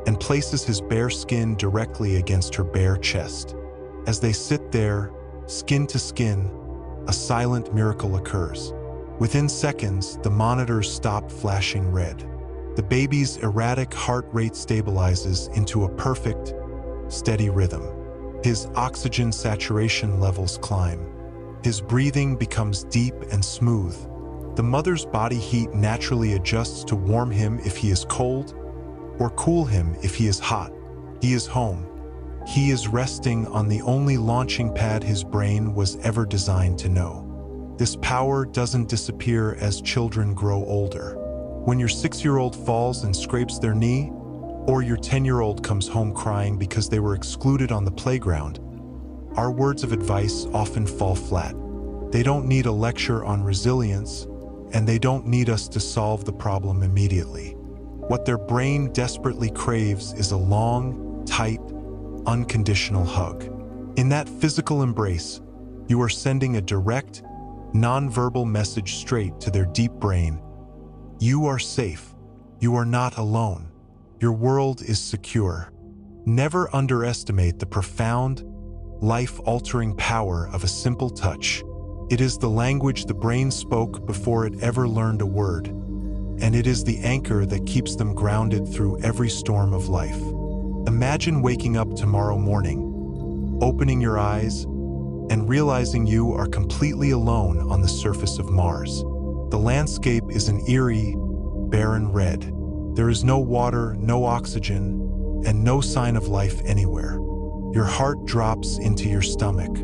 Speaker 1: and places his bare skin directly against her bare chest. As they sit there, skin to skin, a silent miracle occurs. Within seconds, the monitors stop flashing red. The baby's erratic heart rate stabilizes into a perfect, steady rhythm. His oxygen saturation levels climb. His breathing becomes deep and smooth. The mother's body heat naturally adjusts to warm him if he is cold, or cool him if he is hot. He is home. He is resting on the only launching pad his brain was ever designed to know. This power doesn't disappear as children grow older. When your 6-year-old falls and scrapes their knee, or your 10-year-old comes home crying because they were excluded on the playground, our words of advice often fall flat. They don't need a lecture on resilience, and they don't need us to solve the problem immediately. What their brain desperately craves is a long, tight, unconditional hug. In that physical embrace, you are sending a direct, non-verbal message straight to their deep brain. You are safe. You are not alone. Your world is secure. Never underestimate the profound, life-altering power of a simple touch. It is the language the brain spoke before it ever learned a word, and it is the anchor that keeps them grounded through every storm of life. Imagine waking up tomorrow morning, opening your eyes, and realizing you are completely alone on the surface of Mars. The landscape is an eerie, barren red. There is no water, no oxygen, and no sign of life anywhere. Your heart drops into your stomach.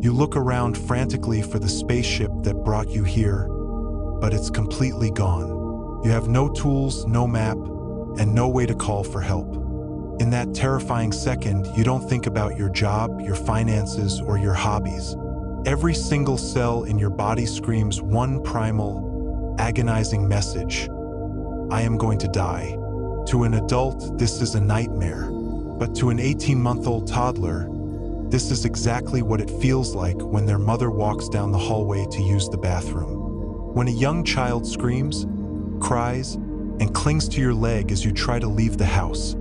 Speaker 1: You look around frantically for the spaceship that brought you here, but it's completely gone. You have no tools, no map, and no way to call for help. In that terrifying second, you don't think about your job, your finances, or your hobbies. Every single cell in your body screams one primal, agonizing message: I am going to die. To an adult, this is a nightmare. But to an 18-month-old toddler, this is exactly what it feels like when their mother walks down the hallway to use the bathroom. When a young child screams, cries, and clings to your leg as you try to leave the house,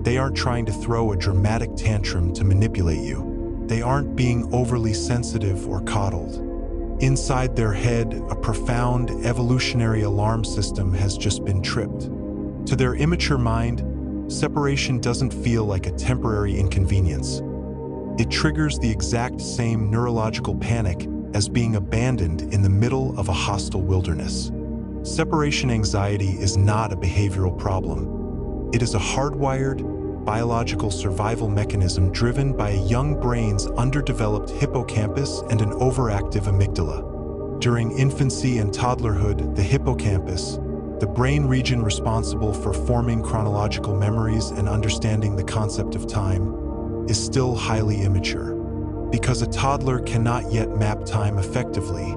Speaker 1: they aren't trying to throw a dramatic tantrum to manipulate you. They aren't being overly sensitive or coddled. Inside their head, a profound evolutionary alarm system has just been tripped. To their immature mind, separation doesn't feel like a temporary inconvenience. It triggers the exact same neurological panic as being abandoned in the middle of a hostile wilderness. Separation anxiety is not a behavioral problem. It is a hardwired, biological survival mechanism driven by a young brain's underdeveloped hippocampus and an overactive amygdala. During infancy and toddlerhood, the hippocampus, the brain region responsible for forming chronological memories and understanding the concept of time, is still highly immature. Because a toddler cannot yet map time effectively,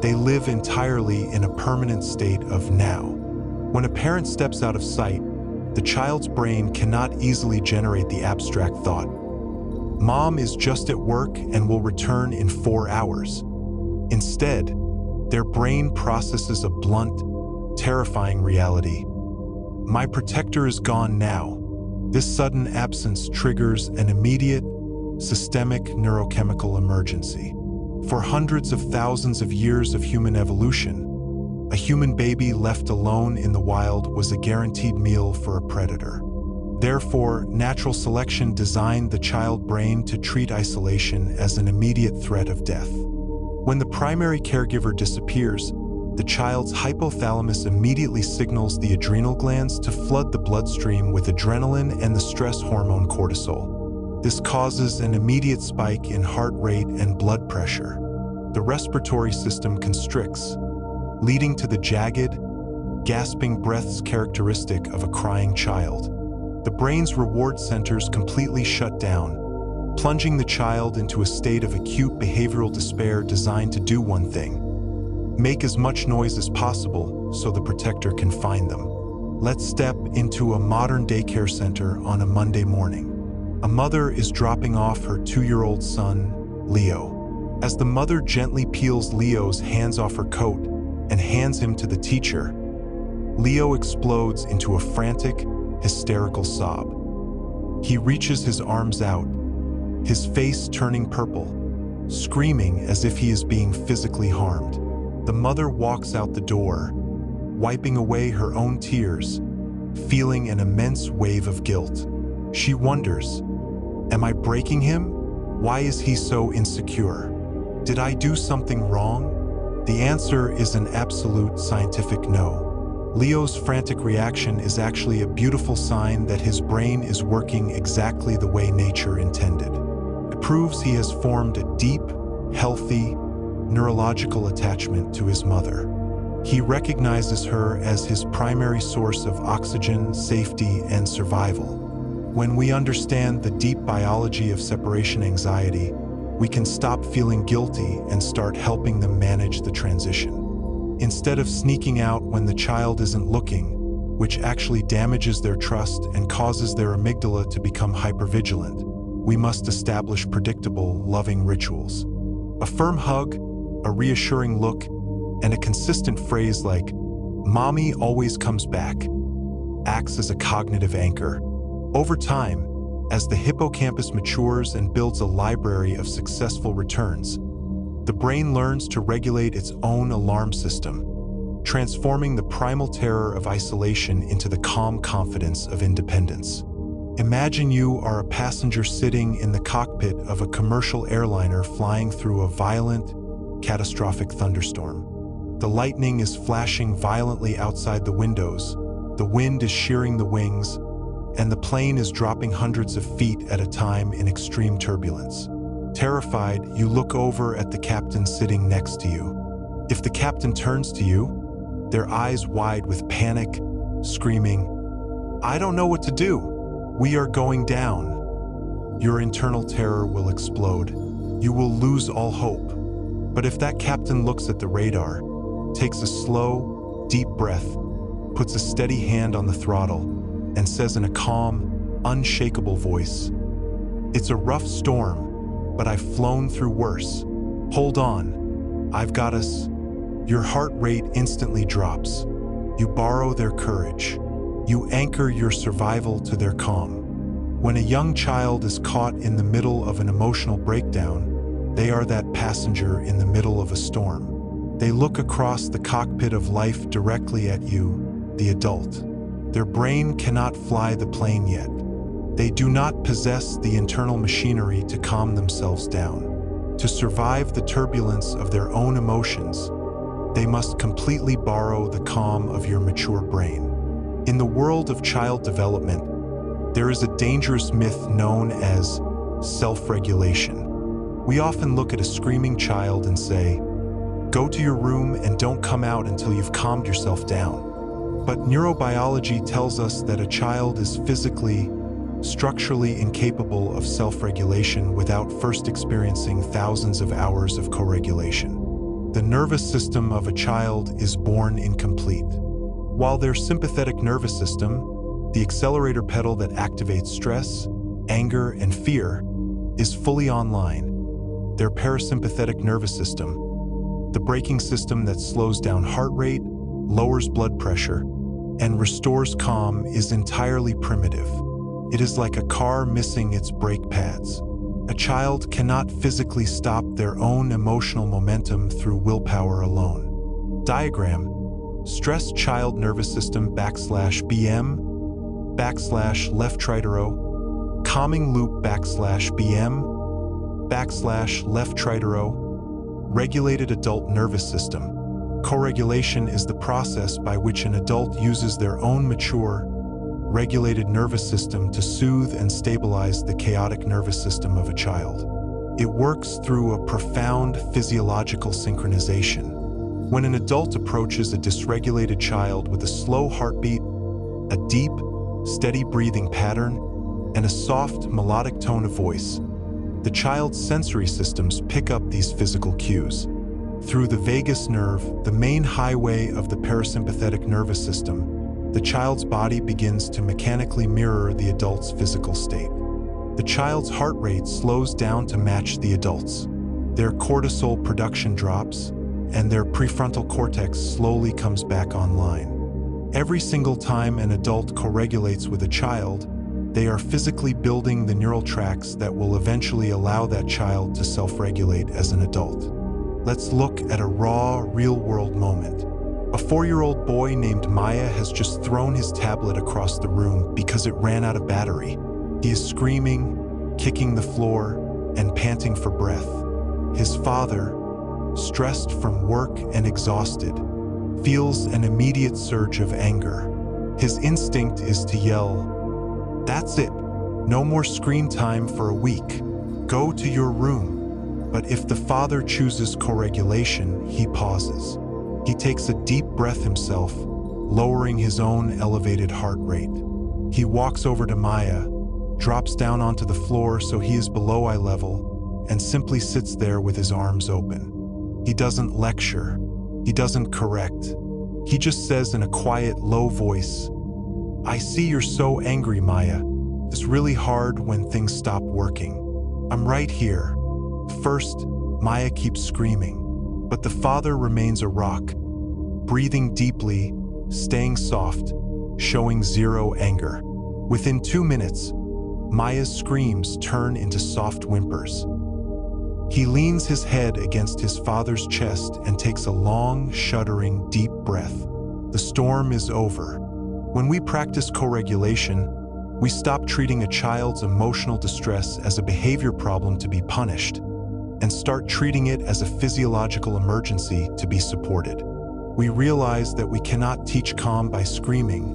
Speaker 1: they live entirely in a permanent state of now. When a parent steps out of sight, the child's brain cannot easily generate the abstract thought, "Mom is just at work and will return in 4 hours." Instead, their brain processes a blunt, terrifying reality. "My protector is gone now." This sudden absence triggers an immediate, systemic neurochemical emergency. For hundreds of thousands of years of human evolution, a human baby left alone in the wild was a guaranteed meal for a predator. Therefore, natural selection designed the child brain to treat isolation as an immediate threat of death. When the primary caregiver disappears, the child's hypothalamus immediately signals the adrenal glands to flood the bloodstream with adrenaline and the stress hormone cortisol. This causes an immediate spike in heart rate and blood pressure. The respiratory system constricts, leading to the jagged, gasping breaths characteristic of a crying child. The brain's reward centers completely shut down, plunging the child into a state of acute behavioral despair designed to do one thing: make as much noise as possible so the protector can find them. Let's step into a modern daycare center on a Monday morning. A mother is dropping off her 2-year-old son, Leo. As the mother gently peels Leo's hands off her coat and hands him to the teacher, Leo explodes into a frantic, hysterical sob. He reaches his arms out, his face turning purple, screaming as if he is being physically harmed. The mother walks out the door, wiping away her own tears, feeling an immense wave of guilt. She wonders, am I breaking him? Why is he so insecure? Did I do something wrong? The answer is an absolute scientific no. Leo's frantic reaction is actually a beautiful sign that his brain is working exactly the way nature intended. It proves he has formed a deep, healthy, neurological attachment to his mother. He recognizes her as his primary source of oxygen, safety, and survival. When we understand the deep biology of separation anxiety, we can stop feeling guilty and start helping them manage the transition. Instead of sneaking out when the child isn't looking, which actually damages their trust and causes their amygdala to become hypervigilant, we must establish predictable, loving rituals. A firm hug, a reassuring look, and a consistent phrase like, "Mommy always comes back," acts as a cognitive anchor. Over time, as the hippocampus matures and builds a library of successful returns, the brain learns to regulate its own alarm system, transforming the primal terror of isolation into the calm confidence of independence. Imagine you are a passenger sitting in the cockpit of a commercial airliner flying through a violent, catastrophic thunderstorm. The lightning is flashing violently outside the windows, the wind is shearing the wings, and the plane is dropping hundreds of feet at a time in extreme turbulence. Terrified, you look over at the captain sitting next to you. If the captain turns to you, their eyes wide with panic, screaming, "I don't know what to do. We are going down." Your internal terror will explode. You will lose all hope. But if that captain looks at the radar, takes a slow, deep breath, puts a steady hand on the throttle, and says in a calm, unshakable voice. "It's a rough storm, but I've flown through worse. Hold on, I've got us." Your heart rate instantly drops. You borrow their courage. You anchor your survival to their calm. When a young child is caught in the middle of an emotional breakdown, they are that passenger in the middle of a storm. They look across the cockpit of life directly at you, the adult. Their brain cannot fly the plane yet. They do not possess the internal machinery to calm themselves down. To survive the turbulence of their own emotions, they must completely borrow the calm of your mature brain. In the world of child development, there is a dangerous myth known as self-regulation. We often look at a screaming child and say, "Go to your room and don't come out until you've calmed yourself down." But neurobiology tells us that a child is physically, structurally incapable of self-regulation without first experiencing thousands of hours of co-regulation. The nervous system of a child is born incomplete. While their sympathetic nervous system, the accelerator pedal that activates stress, anger, and fear, is fully online, their parasympathetic nervous system, the braking system that slows down heart rate, lowers blood pressure, and restores calm, is entirely primitive. It is like a car missing its brake pads. A child cannot physically stop their own emotional momentum through willpower alone. Diagram: stressed child nervous system \BM \left tritero, calming loop \BM \left tritero, regulated adult nervous system. Co-regulation is the process by which an adult uses their own mature, regulated nervous system to soothe and stabilize the chaotic nervous system of a child. It works through a profound physiological synchronization. When an adult approaches a dysregulated child with a slow heartbeat, a deep, steady breathing pattern, and a soft, melodic tone of voice, the child's sensory systems pick up these physical cues. Through the vagus nerve, the main highway of the parasympathetic nervous system, the child's body begins to mechanically mirror the adult's physical state. The child's heart rate slows down to match the adult's. Their cortisol production drops, and their prefrontal cortex slowly comes back online. Every single time an adult co-regulates with a child, they are physically building the neural tracks that will eventually allow that child to self-regulate as an adult. Let's look at a raw, real-world moment. A 4-year-old boy named Maya has just thrown his tablet across the room because it ran out of battery. He is screaming, kicking the floor, and panting for breath. His father, stressed from work and exhausted, feels an immediate surge of anger. His instinct is to yell, "That's it! No more screen time for a week. Go to your room." But if the father chooses co-regulation, he pauses. He takes a deep breath himself, lowering his own elevated heart rate. He walks over to Maya, drops down onto the floor so he is below eye level, and simply sits there with his arms open. He doesn't lecture. He doesn't correct. He just says in a quiet, low voice, "I see you're so angry, Maya. It's really hard when things stop working. I'm right here." First, Maya keeps screaming, but the father remains a rock, breathing deeply, staying soft, showing zero anger. Within 2 minutes, Maya's screams turn into soft whimpers. He leans his head against his father's chest and takes a long, shuddering, deep breath. The storm is over. When we practice co-regulation, we stop treating a child's emotional distress as a behavior problem to be punished, and start treating it as a physiological emergency to be supported. We realize that we cannot teach calm by screaming,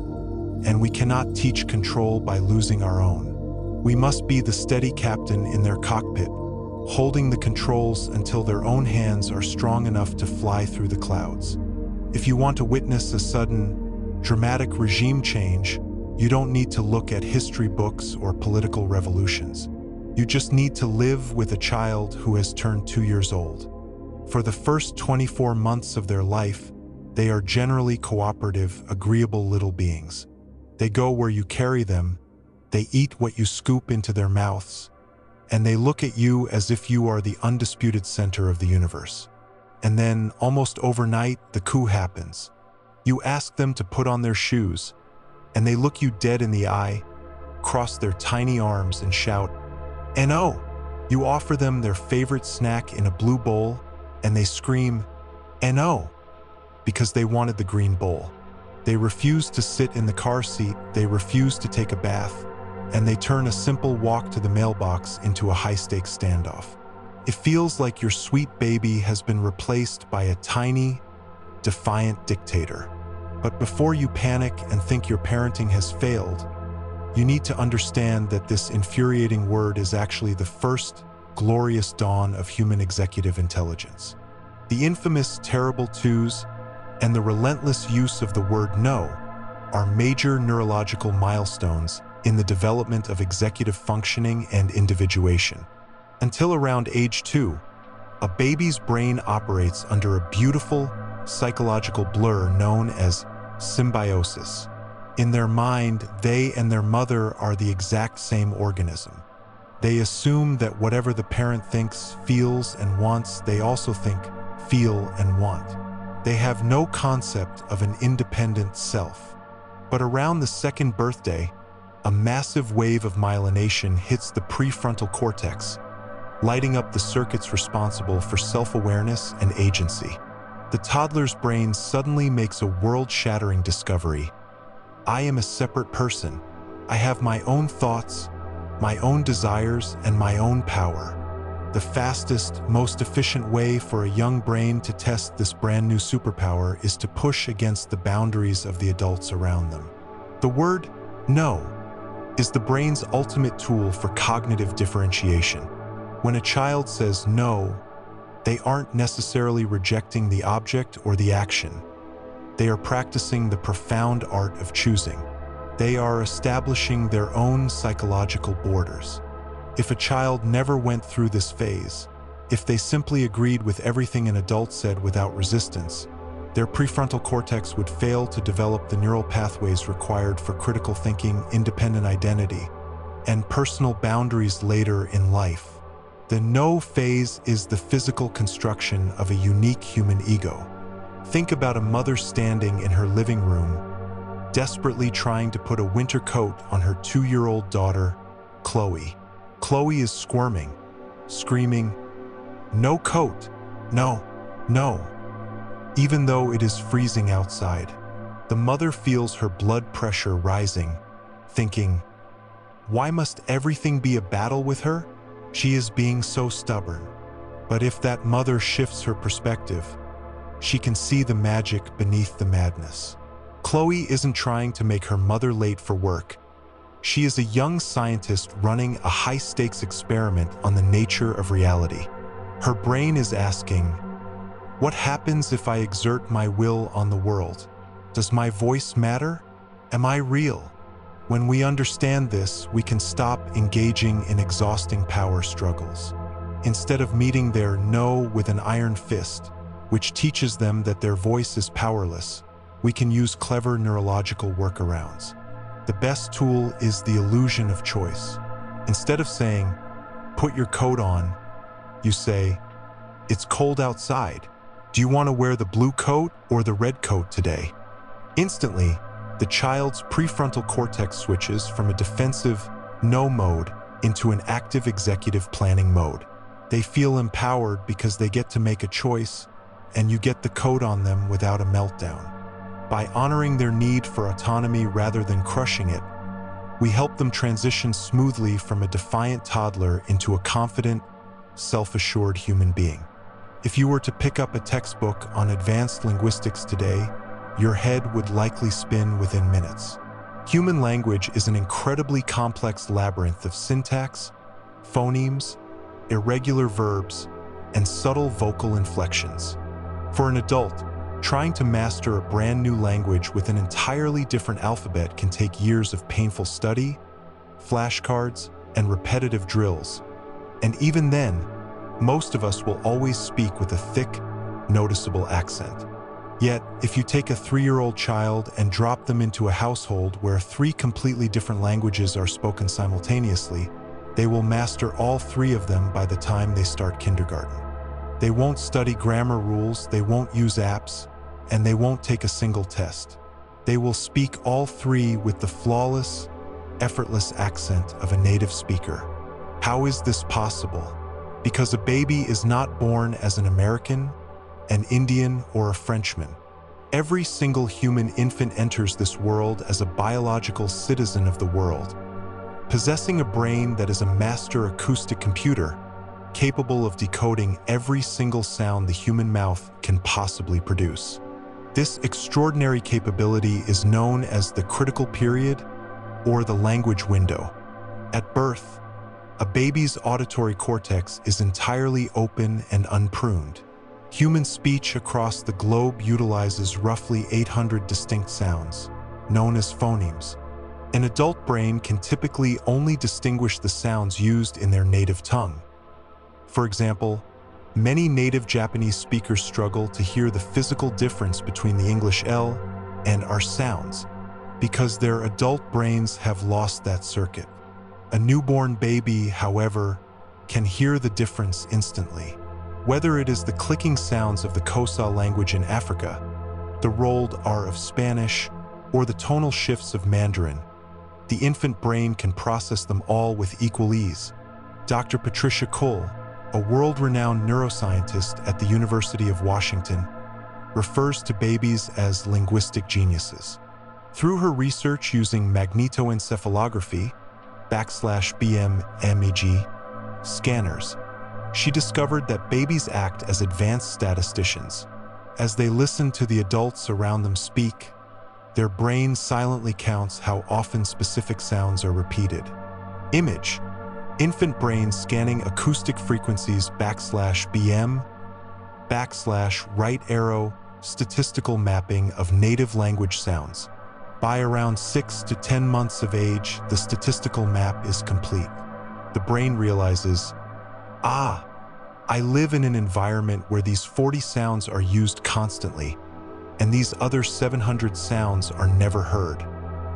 Speaker 1: and we cannot teach control by losing our own. We must be the steady captain in their cockpit, holding the controls until their own hands are strong enough to fly through the clouds. If you want to witness a sudden, dramatic regime change, you don't need to look at history books or political revolutions. You just need to live with a child who has turned 2 years old. For the first 24 months of their life, they are generally cooperative, agreeable little beings. They go where you carry them, They eat what you scoop into their mouths, and they look at you as if you are the undisputed center of the universe. And then, almost overnight, the coup happens. You ask them to put on their shoes, and they look you dead in the eye, cross their tiny arms, and shout, "No!" You offer them their favorite snack in a blue bowl, and they scream, "No!" because they wanted the green bowl. They refuse to sit in the car seat, they refuse to take a bath, and they turn a simple walk to the mailbox into a high-stakes standoff. It feels like your sweet baby has been replaced by a tiny, defiant dictator. But before you panic and think your parenting has failed, you need to understand that this infuriating word is actually the first glorious dawn of human executive intelligence. The infamous terrible twos and the relentless use of the word no are major neurological milestones in the development of executive functioning and individuation. Until around age 2, a baby's brain operates under a beautiful psychological blur known as symbiosis. In their mind, they and their mother are the exact same organism. They assume that whatever the parent thinks, feels, and wants, they also think, feel, and want. They have no concept of an independent self. But around the second birthday, a massive wave of myelination hits the prefrontal cortex, lighting up the circuits responsible for self-awareness and agency. The toddler's brain suddenly makes a world-shattering discovery. I am a separate person. I have my own thoughts, my own desires, and my own power. The fastest, most efficient way for a young brain to test this brand new superpower is to push against the boundaries of the adults around them. The word no is the brain's ultimate tool for cognitive differentiation. When a child says no, they aren't necessarily rejecting the object or the action. They are practicing the profound art of choosing. They are establishing their own psychological borders. If a child never went through this phase, if they simply agreed with everything an adult said without resistance, their prefrontal cortex would fail to develop the neural pathways required for critical thinking, independent identity, and personal boundaries later in life. The no phase is the physical construction of a unique human ego. Think about a mother standing in her living room, desperately trying to put a winter coat on her 2-year-old daughter, Chloe. Chloe is squirming, screaming, "No coat, no, no," even though it is freezing outside. The mother feels her blood pressure rising, thinking, why must everything be a battle with her? She is being so stubborn. But if that mother shifts her perspective, she can see the magic beneath the madness. Chloe isn't trying to make her mother late for work. She is a young scientist running a high-stakes experiment on the nature of reality. Her brain is asking, what happens if I exert my will on the world? Does my voice matter? Am I real? When we understand this, we can stop engaging in exhausting power struggles. Instead of meeting their no with an iron fist, which teaches them that their voice is powerless, we can use clever neurological workarounds. The best tool is the illusion of choice. Instead of saying, put your coat on, you say, it's cold outside. Do you want to wear the blue coat or the red coat today? Instantly, the child's prefrontal cortex switches from a defensive no mode into an active executive planning mode. They feel empowered because they get to make a choice, and you get the coat on them without a meltdown. By honoring their need for autonomy rather than crushing it, we help them transition smoothly from a defiant toddler into a confident, self-assured human being. If you were to pick up a textbook on advanced linguistics today, your head would likely spin within minutes. Human language is an incredibly complex labyrinth of syntax, phonemes, irregular verbs, and subtle vocal inflections. For an adult, trying to master a brand new language with an entirely different alphabet can take years of painful study, flashcards, and repetitive drills. And even then, most of us will always speak with a thick, noticeable accent. Yet, if you take a 3-year-old child and drop them into a household where 3 completely different languages are spoken simultaneously, they will master all 3 of them by the time they start kindergarten. They won't study grammar rules, they won't use apps, and they won't take a single test. They will speak all 3 with the flawless, effortless accent of a native speaker. How is this possible? Because a baby is not born as an American, an Indian, or a Frenchman. Every single human infant enters this world as a biological citizen of the world, possessing a brain that is a master acoustic computer, capable of decoding every single sound the human mouth can possibly produce. This extraordinary capability is known as the critical period or the language window. At birth, a baby's auditory cortex is entirely open and unpruned. Human speech across the globe utilizes roughly 800 distinct sounds, known as phonemes. An adult brain can typically only distinguish the sounds used in their native tongue. For example, many native Japanese speakers struggle to hear the physical difference between the English L and R sounds because their adult brains have lost that circuit. A newborn baby, however, can hear the difference instantly. Whether it is the clicking sounds of the Xhosa language in Africa, the rolled R of Spanish, or the tonal shifts of Mandarin, the infant brain can process them all with equal ease. Dr. Patricia Cole, a world-renowned neuroscientist at the University of Washington, refers to babies as linguistic geniuses. Through her research using magnetoencephalography, /BM-MEG, scanners, she discovered that babies act as advanced statisticians. As they listen to the adults around them speak, their brain silently counts how often specific sounds are repeated. Image: infant brain scanning acoustic frequencies /BM /right arrow statistical mapping of native language sounds. By around 6 to 10 months of age, the statistical map is complete. The brain realizes, I live in an environment where these 40 sounds are used constantly, and these other 700 sounds are never heard.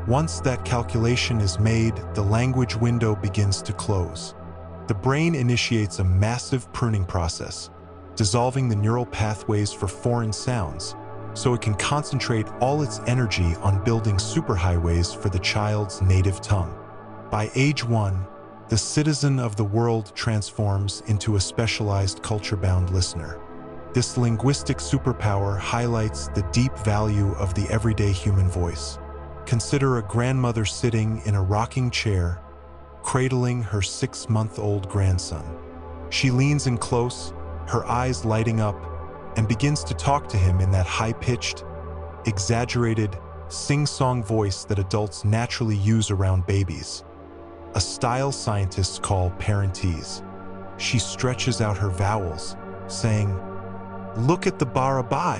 Speaker 1: Once that calculation is made, the language window begins to close. The brain initiates a massive pruning process, dissolving the neural pathways for foreign sounds, so it can concentrate all its energy on building superhighways for the child's native tongue. By age 1, the citizen of the world transforms into a specialized culture-bound listener. This linguistic superpower highlights the deep value of the everyday human voice. Consider a grandmother sitting in a rocking chair, cradling her 6-month-old grandson. She leans in close, her eyes lighting up, and begins to talk to him in that high-pitched, exaggerated, sing-song voice that adults naturally use around babies, a style scientists call parentese. She stretches out her vowels, saying, "Look at the barabai."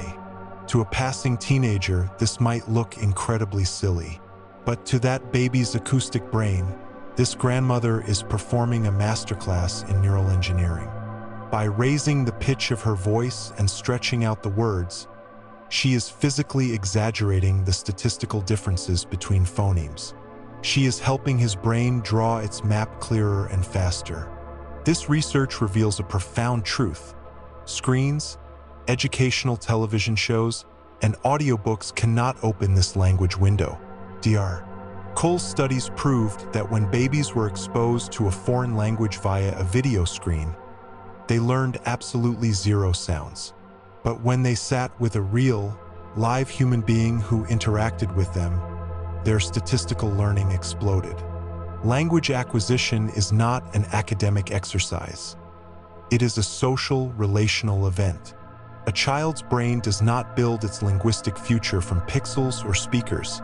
Speaker 1: To a passing teenager, this might look incredibly silly. But to that baby's acoustic brain, this grandmother is performing a masterclass in neural engineering. By raising the pitch of her voice and stretching out the words, she is physically exaggerating the statistical differences between phonemes. She is helping his brain draw its map clearer and faster. This research reveals a profound truth. Screens, educational television shows, and audiobooks cannot open this language window. Dr. Cole's studies proved that when babies were exposed to a foreign language via a video screen, they learned absolutely 0 sounds. But when they sat with a real, live human being who interacted with them, their statistical learning exploded. Language acquisition is not an academic exercise. It is a social, relational event. A child's brain does not build its linguistic future from pixels or speakers.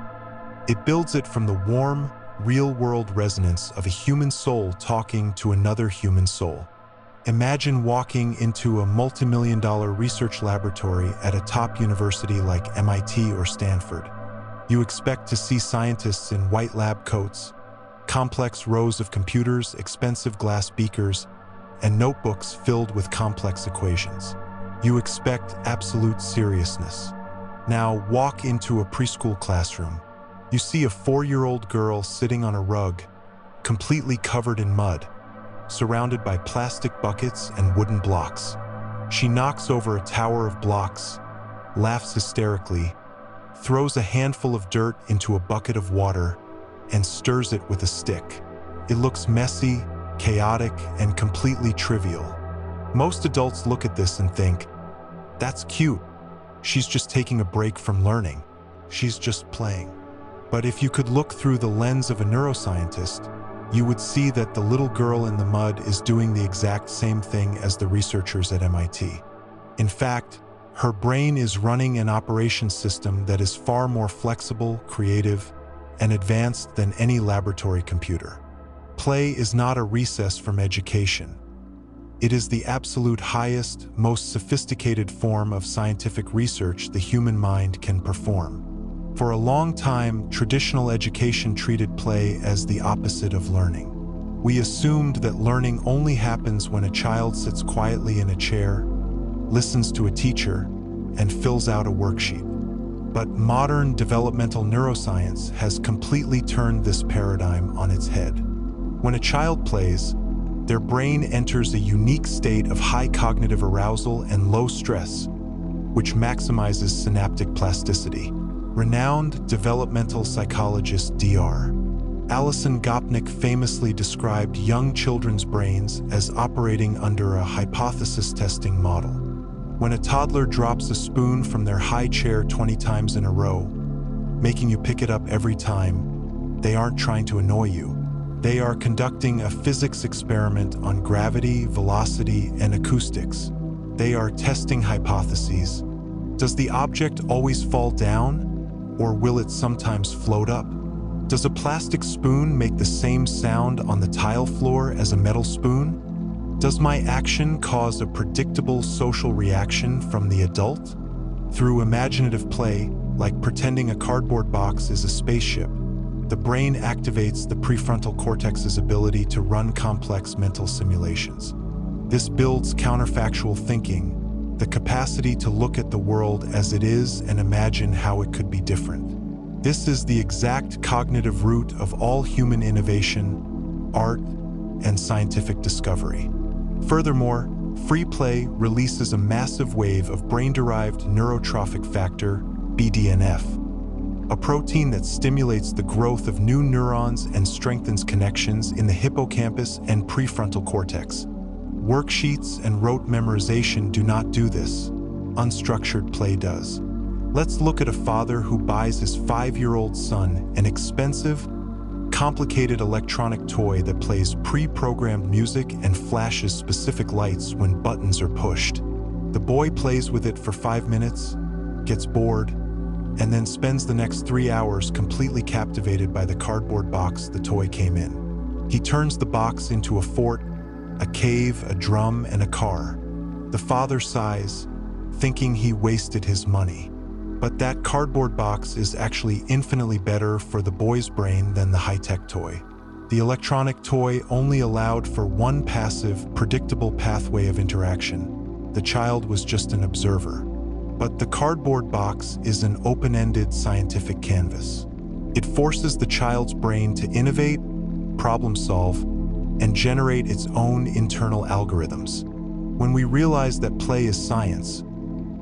Speaker 1: It builds it from the warm, real-world resonance of a human soul talking to another human soul. Imagine walking into a multi-million-dollar research laboratory at a top university like MIT or Stanford. You expect to see scientists in white lab coats, complex rows of computers, expensive glass beakers, and notebooks filled with complex equations. You expect absolute seriousness. Now walk into a preschool classroom. You see a 4-year-old girl sitting on a rug, completely covered in mud, surrounded by plastic buckets and wooden blocks. She knocks over a tower of blocks, laughs hysterically, throws a handful of dirt into a bucket of water, and stirs it with a stick. It looks messy, chaotic, and completely trivial. Most adults look at this and think, "That's cute. She's just taking a break from learning. She's just playing." But if you could look through the lens of a neuroscientist, you would see that the little girl in the mud is doing the exact same thing as the researchers at MIT. In fact, her brain is running an operation system that is far more flexible, creative, and advanced than any laboratory computer. Play is not a recess from education. It is the absolute highest, most sophisticated form of scientific research the human mind can perform. For a long time, traditional education treated play as the opposite of learning. We assumed that learning only happens when a child sits quietly in a chair, listens to a teacher, and fills out a worksheet. But modern developmental neuroscience has completely turned this paradigm on its head. When a child plays, their brain enters a unique state of high cognitive arousal and low stress, which maximizes synaptic plasticity. Renowned developmental psychologist Dr. Alison Gopnik famously described young children's brains as operating under a hypothesis testing model. When a toddler drops a spoon from their high chair 20 times in a row, making you pick it up every time, they aren't trying to annoy you. They are conducting a physics experiment on gravity, velocity, and acoustics. They are testing hypotheses. Does the object always fall down, or will it sometimes float up? Does a plastic spoon make the same sound on the tile floor as a metal spoon? Does my action cause a predictable social reaction from the adult? Through imaginative play, like pretending a cardboard box is a spaceship, the brain activates the prefrontal cortex's ability to run complex mental simulations. This builds counterfactual thinking, the capacity to look at the world as it is and imagine how it could be different. This is the exact cognitive root of all human innovation, art, and scientific discovery. Furthermore, free play releases a massive wave of brain-derived neurotrophic factor, BDNF, a protein that stimulates the growth of new neurons and strengthens connections in the hippocampus and prefrontal cortex. Worksheets and rote memorization do not do this. Unstructured play does. Let's look at a father who buys his 5-year-old son an expensive, complicated electronic toy that plays pre-programmed music and flashes specific lights when buttons are pushed. The boy plays with it for 5 minutes, gets bored, and then spends the next 3 hours completely captivated by the cardboard box the toy came in. He turns the box into a fort, a cave, a drum, and a car. The father sighs, thinking he wasted his money. But that cardboard box is actually infinitely better for the boy's brain than the high-tech toy. The electronic toy only allowed for one passive, predictable pathway of interaction. The child was just an observer. But the cardboard box is an open-ended scientific canvas. It forces the child's brain to innovate, problem solve, and generate its own internal algorithms. When we realize that play is science,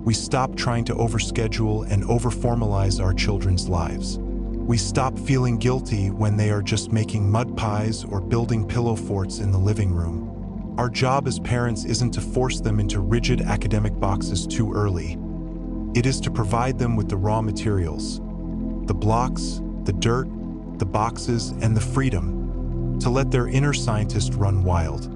Speaker 1: we stop trying to overschedule and overformalize our children's lives. We stop feeling guilty when they are just making mud pies or building pillow forts in the living room. Our job as parents isn't to force them into rigid academic boxes too early. It is to provide them with the raw materials, the blocks, the dirt, the boxes, and the freedom to let their inner scientist run wild.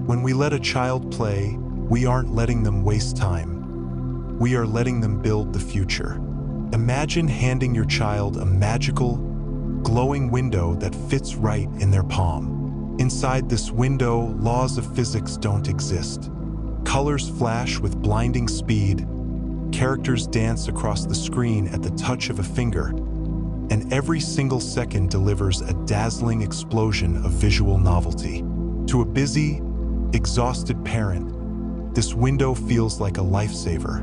Speaker 1: When we let a child play, we aren't letting them waste time. We are letting them build the future. Imagine handing your child a magical, glowing window that fits right in their palm. Inside this window, laws of physics don't exist. Colors flash with blinding speed, characters dance across the screen at the touch of a finger, and every single second delivers a dazzling explosion of visual novelty. To a busy, exhausted parent, this window feels like a lifesaver.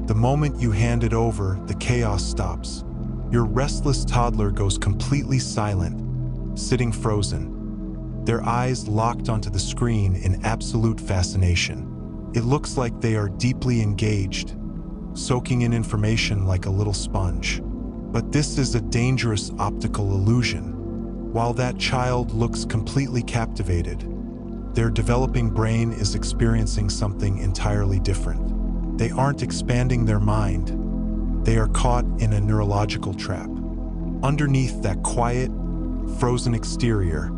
Speaker 1: The moment you hand it over, the chaos stops. Your restless toddler goes completely silent, sitting frozen, their eyes locked onto the screen in absolute fascination. It looks like they are deeply engaged, soaking in information like a little sponge. But this is a dangerous optical illusion. While that child looks completely captivated, their developing brain is experiencing something entirely different. They aren't expanding their mind. They are caught in a neurological trap. Underneath that quiet, frozen exterior,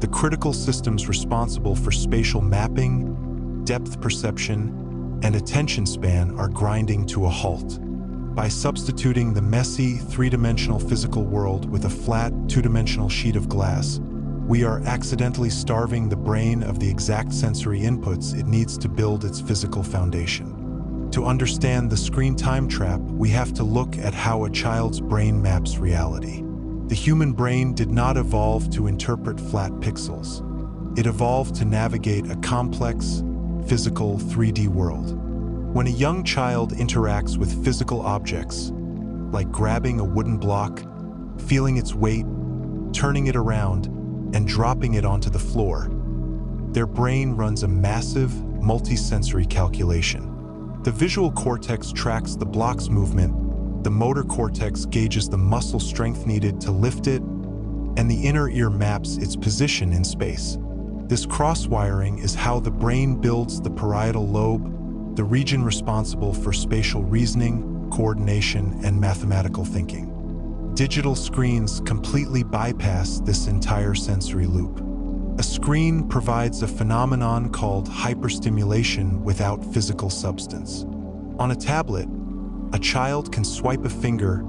Speaker 1: the critical systems responsible for spatial mapping, depth perception, and attention span are grinding to a halt. By substituting the messy, three-dimensional physical world with a flat, two-dimensional sheet of glass, we are accidentally starving the brain of the exact sensory inputs it needs to build its physical foundation. To understand the screen time trap, we have to look at how a child's brain maps reality. The human brain did not evolve to interpret flat pixels. It evolved to navigate a complex, physical 3D world. When a young child interacts with physical objects, like grabbing a wooden block, feeling its weight, turning it around, and dropping it onto the floor, their brain runs a massive, multi-sensory calculation. The visual cortex tracks the block's movement, the motor cortex gauges the muscle strength needed to lift it, and the inner ear maps its position in space. This cross-wiring is how the brain builds the parietal lobe, the region responsible for spatial reasoning, coordination, and mathematical thinking. Digital screens completely bypass this entire sensory loop. A screen provides a phenomenon called hyperstimulation without physical substance. On a tablet, a child can swipe a finger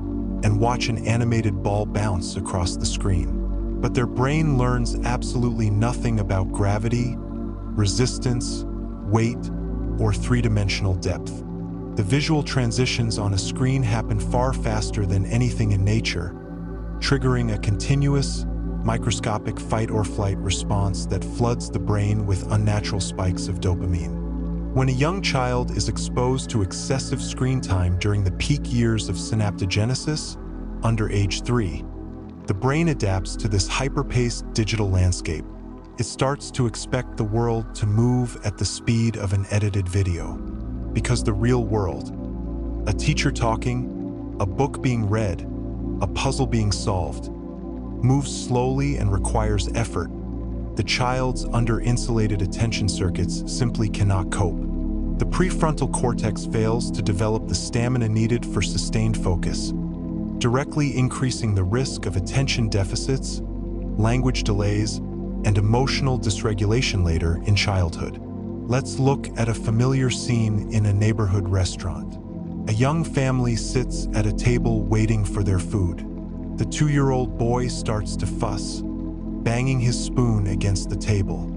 Speaker 1: and watch an animated ball bounce across the screen. But their brain learns absolutely nothing about gravity, resistance, weight, or three-dimensional depth. The visual transitions on a screen happen far faster than anything in nature, triggering a continuous, microscopic fight-or-flight response that floods the brain with unnatural spikes of dopamine. When a young child is exposed to excessive screen time during the peak years of synaptogenesis, under age 3, the brain adapts to this hyper-paced digital landscape. It starts to expect the world to move at the speed of an edited video. Because the real world, a teacher talking, a book being read, a puzzle being solved, moves slowly and requires effort, the child's under-insulated attention circuits simply cannot cope. The prefrontal cortex fails to develop the stamina needed for sustained focus, directly increasing the risk of attention deficits, language delays, and emotional dysregulation later in childhood. Let's look at a familiar scene in a neighborhood restaurant. A young family sits at a table waiting for their food. The 2-year-old boy starts to fuss, banging his spoon against the table.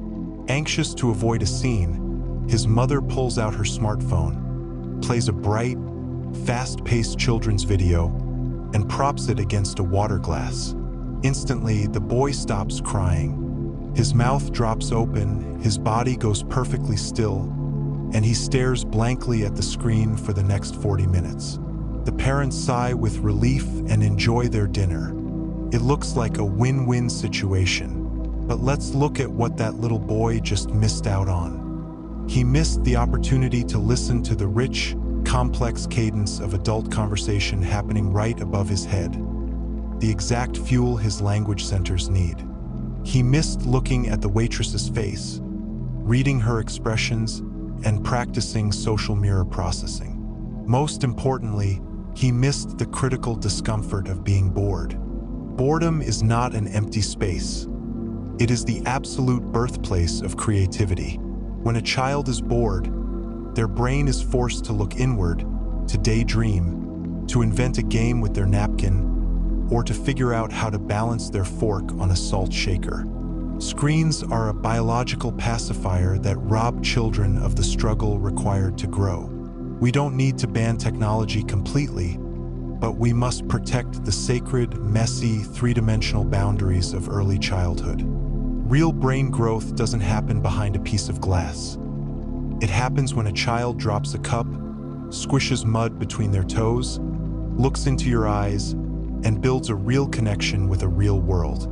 Speaker 1: Anxious to avoid a scene, his mother pulls out her smartphone, plays a bright, fast-paced children's video, and props it against a water glass. Instantly, the boy stops crying. His mouth drops open, his body goes perfectly still, and he stares blankly at the screen for the next 40 minutes. The parents sigh with relief and enjoy their dinner. It looks like a win-win situation. But let's look at what that little boy just missed out on. He missed the opportunity to listen to the rich, complex cadence of adult conversation happening right above his head, the exact fuel his language centers need. He missed looking at the waitress's face, reading her expressions, and practicing social mirror processing. Most importantly, he missed the critical discomfort of being bored. Boredom is not an empty space. It is the absolute birthplace of creativity. When a child is bored, their brain is forced to look inward, to daydream, to invent a game with their napkin, or to figure out how to balance their fork on a salt shaker. Screens are a biological pacifier that rob children of the struggle required to grow. We don't need to ban technology completely, but we must protect the sacred, messy, three-dimensional boundaries of early childhood. Real brain growth doesn't happen behind a piece of glass. It happens when a child drops a cup, squishes mud between their toes, looks into your eyes, and builds a real connection with a real world.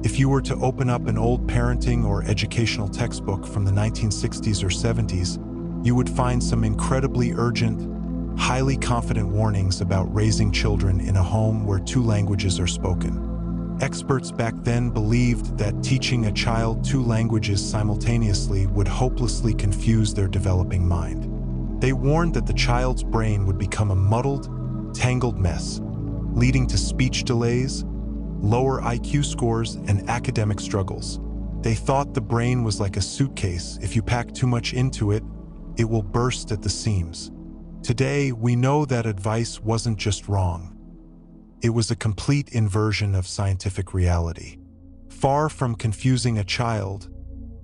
Speaker 1: If you were to open up an old parenting or educational textbook from the 1960s or 70s, you would find some incredibly urgent, highly confident warnings about raising children in a home where two languages are spoken. Experts back then believed that teaching a child two languages simultaneously would hopelessly confuse their developing mind. They warned that the child's brain would become a muddled, tangled mess, leading to speech delays, lower IQ scores, and academic struggles. They thought the brain was like a suitcase. If you pack too much into it, it will burst at the seams. Today, we know that advice wasn't just wrong. It was a complete inversion of scientific reality. Far from confusing a child,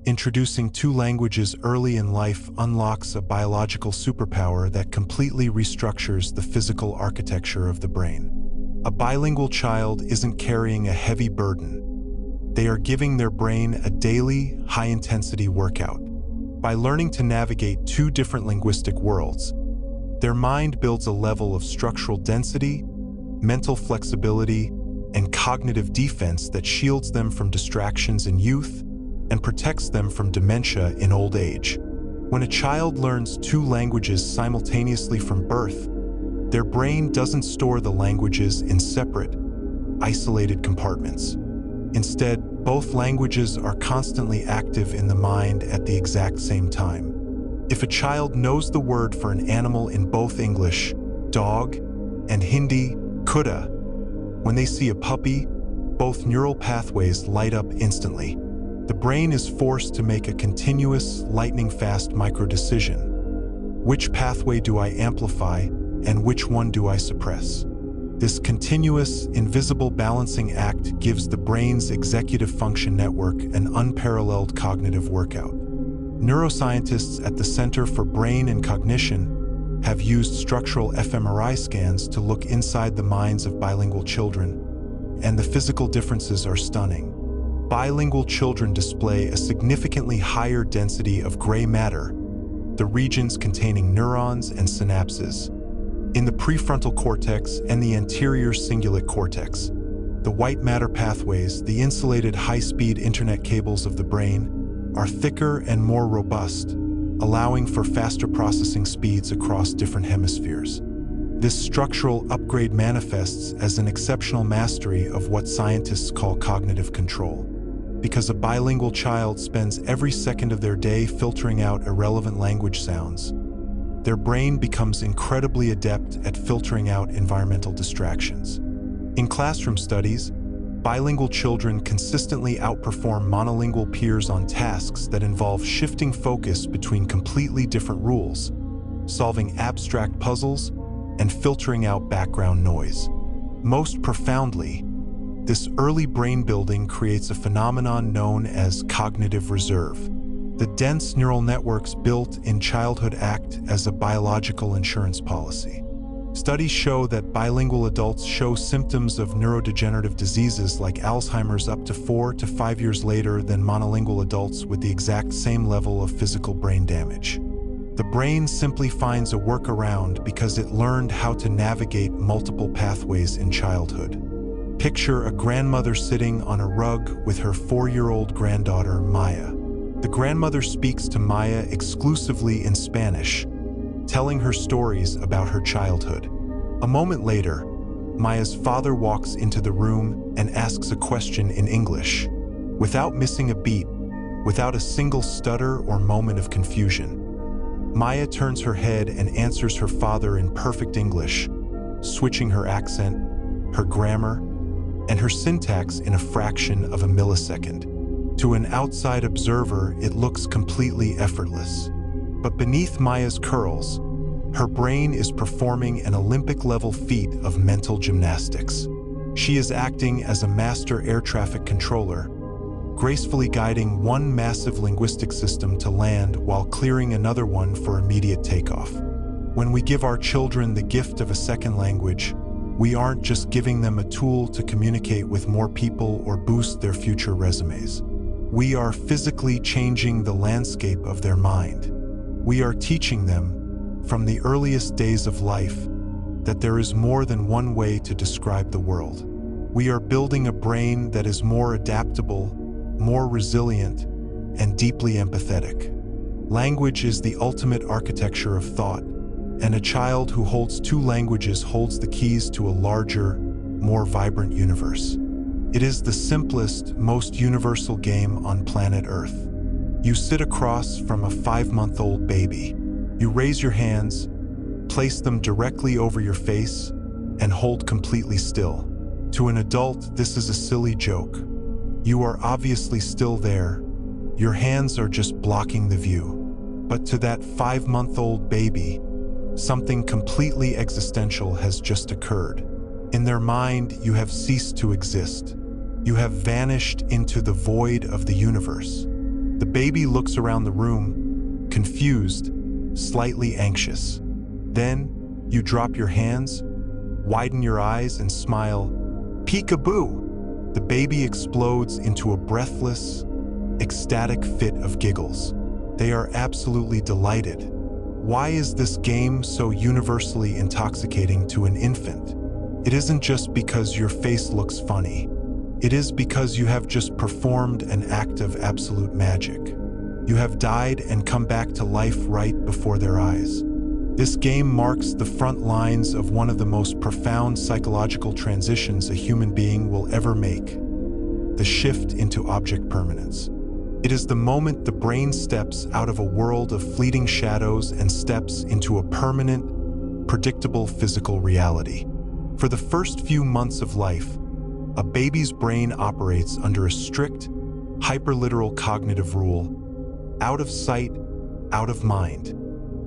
Speaker 1: introducing two languages early in life unlocks a biological superpower that completely restructures the physical architecture of the brain. A bilingual child isn't carrying a heavy burden. They are giving their brain a daily, high-intensity workout. By learning to navigate two different linguistic worlds, their mind builds a level of structural density, mental flexibility, and cognitive defense that shields them from distractions in youth and protects them from dementia in old age. When a child learns two languages simultaneously from birth, their brain doesn't store the languages in separate, isolated compartments. Instead, both languages are constantly active in the mind at the exact same time. If a child knows the word for an animal in both English, dog, and Hindi, kutta, when they see a puppy, both neural pathways light up instantly. The brain is forced to make a continuous, lightning-fast micro-decision. Which pathway do I amplify, and which one do I suppress? This continuous, invisible balancing act gives the brain's executive function network an unparalleled cognitive workout. Neuroscientists at the Center for Brain and Cognition have used structural fMRI scans to look inside the minds of bilingual children, and the physical differences are stunning. Bilingual children display a significantly higher density of gray matter, the regions containing neurons and synapses, in the prefrontal cortex and the anterior cingulate cortex. The white matter pathways, the insulated high-speed internet cables of the brain, are thicker and more robust, allowing for faster processing speeds across different hemispheres. This structural upgrade manifests as an exceptional mastery of what scientists call cognitive control. Because a bilingual child spends every second of their day filtering out irrelevant language sounds, their brain becomes incredibly adept at filtering out environmental distractions. In classroom studies, bilingual children consistently outperform monolingual peers on tasks that involve shifting focus between completely different rules, solving abstract puzzles, and filtering out background noise. Most profoundly, this early brain building creates a phenomenon known as cognitive reserve. The dense neural networks built in childhood act as a biological insurance policy. Studies show that bilingual adults show symptoms of neurodegenerative diseases like Alzheimer's up to 4 to 5 years later than monolingual adults with the exact same level of physical brain damage. The brain simply finds a workaround because it learned how to navigate multiple pathways in childhood. Picture a grandmother sitting on a rug with her 4-year-old granddaughter, Maya. The grandmother speaks to Maya exclusively in Spanish, telling her stories about her childhood. A moment later, Maya's father walks into the room and asks a question in English. Without missing a beat, without a single stutter or moment of confusion, Maya turns her head and answers her father in perfect English, switching her accent, her grammar, and her syntax in a fraction of a millisecond. To an outside observer, it looks completely effortless. But beneath Maya's curls, her brain is performing an Olympic-level feat of mental gymnastics. She is acting as a master air traffic controller, gracefully guiding one massive linguistic system to land while clearing another one for immediate takeoff. When we give our children the gift of a second language, we aren't just giving them a tool to communicate with more people or boost their future resumes. We are physically changing the landscape of their mind. We are teaching them, from the earliest days of life, that there is more than one way to describe the world. We are building a brain that is more adaptable, more resilient, and deeply empathetic. Language is the ultimate architecture of thought, and a child who holds two languages holds the keys to a larger, more vibrant universe. It is the simplest, most universal game on planet Earth. You sit across from a 5-month-old baby. You raise your hands, place them directly over your face, and hold completely still. To an adult, this is a silly joke. You are obviously still there. Your hands are just blocking the view. But to that 5-month-old baby, something completely existential has just occurred. In their mind, you have ceased to exist. You have vanished into the void of the universe. The baby looks around the room, confused, slightly anxious. Then, you drop your hands, widen your eyes, and smile. Peekaboo! The baby explodes into a breathless, ecstatic fit of giggles. They are absolutely delighted. Why is this game so universally intoxicating to an infant? It isn't just because your face looks funny. It is because you have just performed an act of absolute magic. You have died and come back to life right before their eyes. This game marks the front lines of one of the most profound psychological transitions a human being will ever make: the shift into object permanence. It is the moment the brain steps out of a world of fleeting shadows and steps into a permanent, predictable physical reality. For the first few months of life, a baby's brain operates under a strict, hyperliteral cognitive rule: out of sight, out of mind.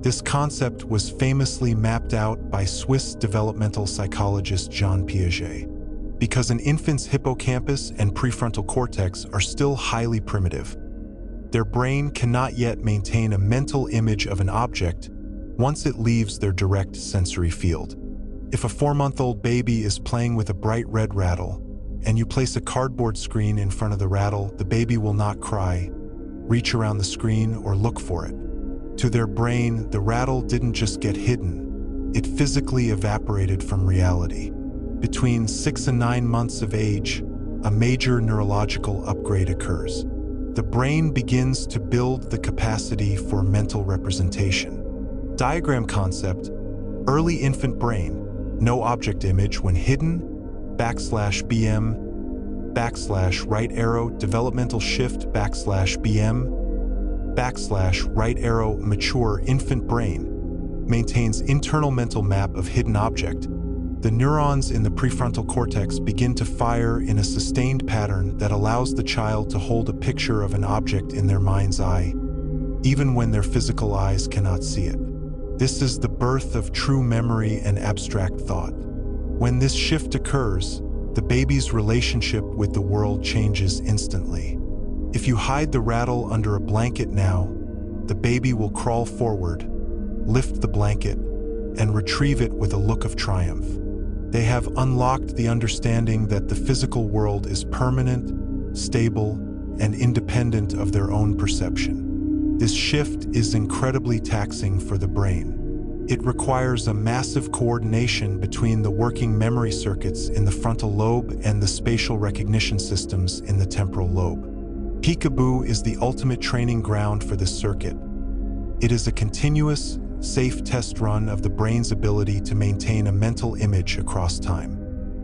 Speaker 1: This concept was famously mapped out by Swiss developmental psychologist Jean Piaget. Because an infant's hippocampus and prefrontal cortex are still highly primitive, their brain cannot yet maintain a mental image of an object once it leaves their direct sensory field. If a 4-month-old baby is playing with a bright red rattle, and you place a cardboard screen in front of the rattle, the baby will not cry, reach around the screen, or look for it. To their brain, the rattle didn't just get hidden, it physically evaporated from reality. Between 6 and 9 months of age, a major neurological upgrade occurs. The brain begins to build the capacity for mental representation. Diagram concept: early infant brain, no object image when hidden, \BM, \right arrow, developmental shift, \BM, \right arrow, mature infant brain, maintains internal mental map of hidden object. The neurons in the prefrontal cortex begin to fire in a sustained pattern that allows the child to hold a picture of an object in their mind's eye, even when their physical eyes cannot see it. This is the birth of true memory and abstract thought. When this shift occurs, the baby's relationship with the world changes instantly. If you hide the rattle under a blanket now, the baby will crawl forward, lift the blanket, and retrieve it with a look of triumph. They have unlocked the understanding that the physical world is permanent, stable, and independent of their own perception. This shift is incredibly taxing for the brain. It requires a massive coordination between the working memory circuits in the frontal lobe and the spatial recognition systems in the temporal lobe. Peekaboo is the ultimate training ground for this circuit. It is a continuous, safe test run of the brain's ability to maintain a mental image across time.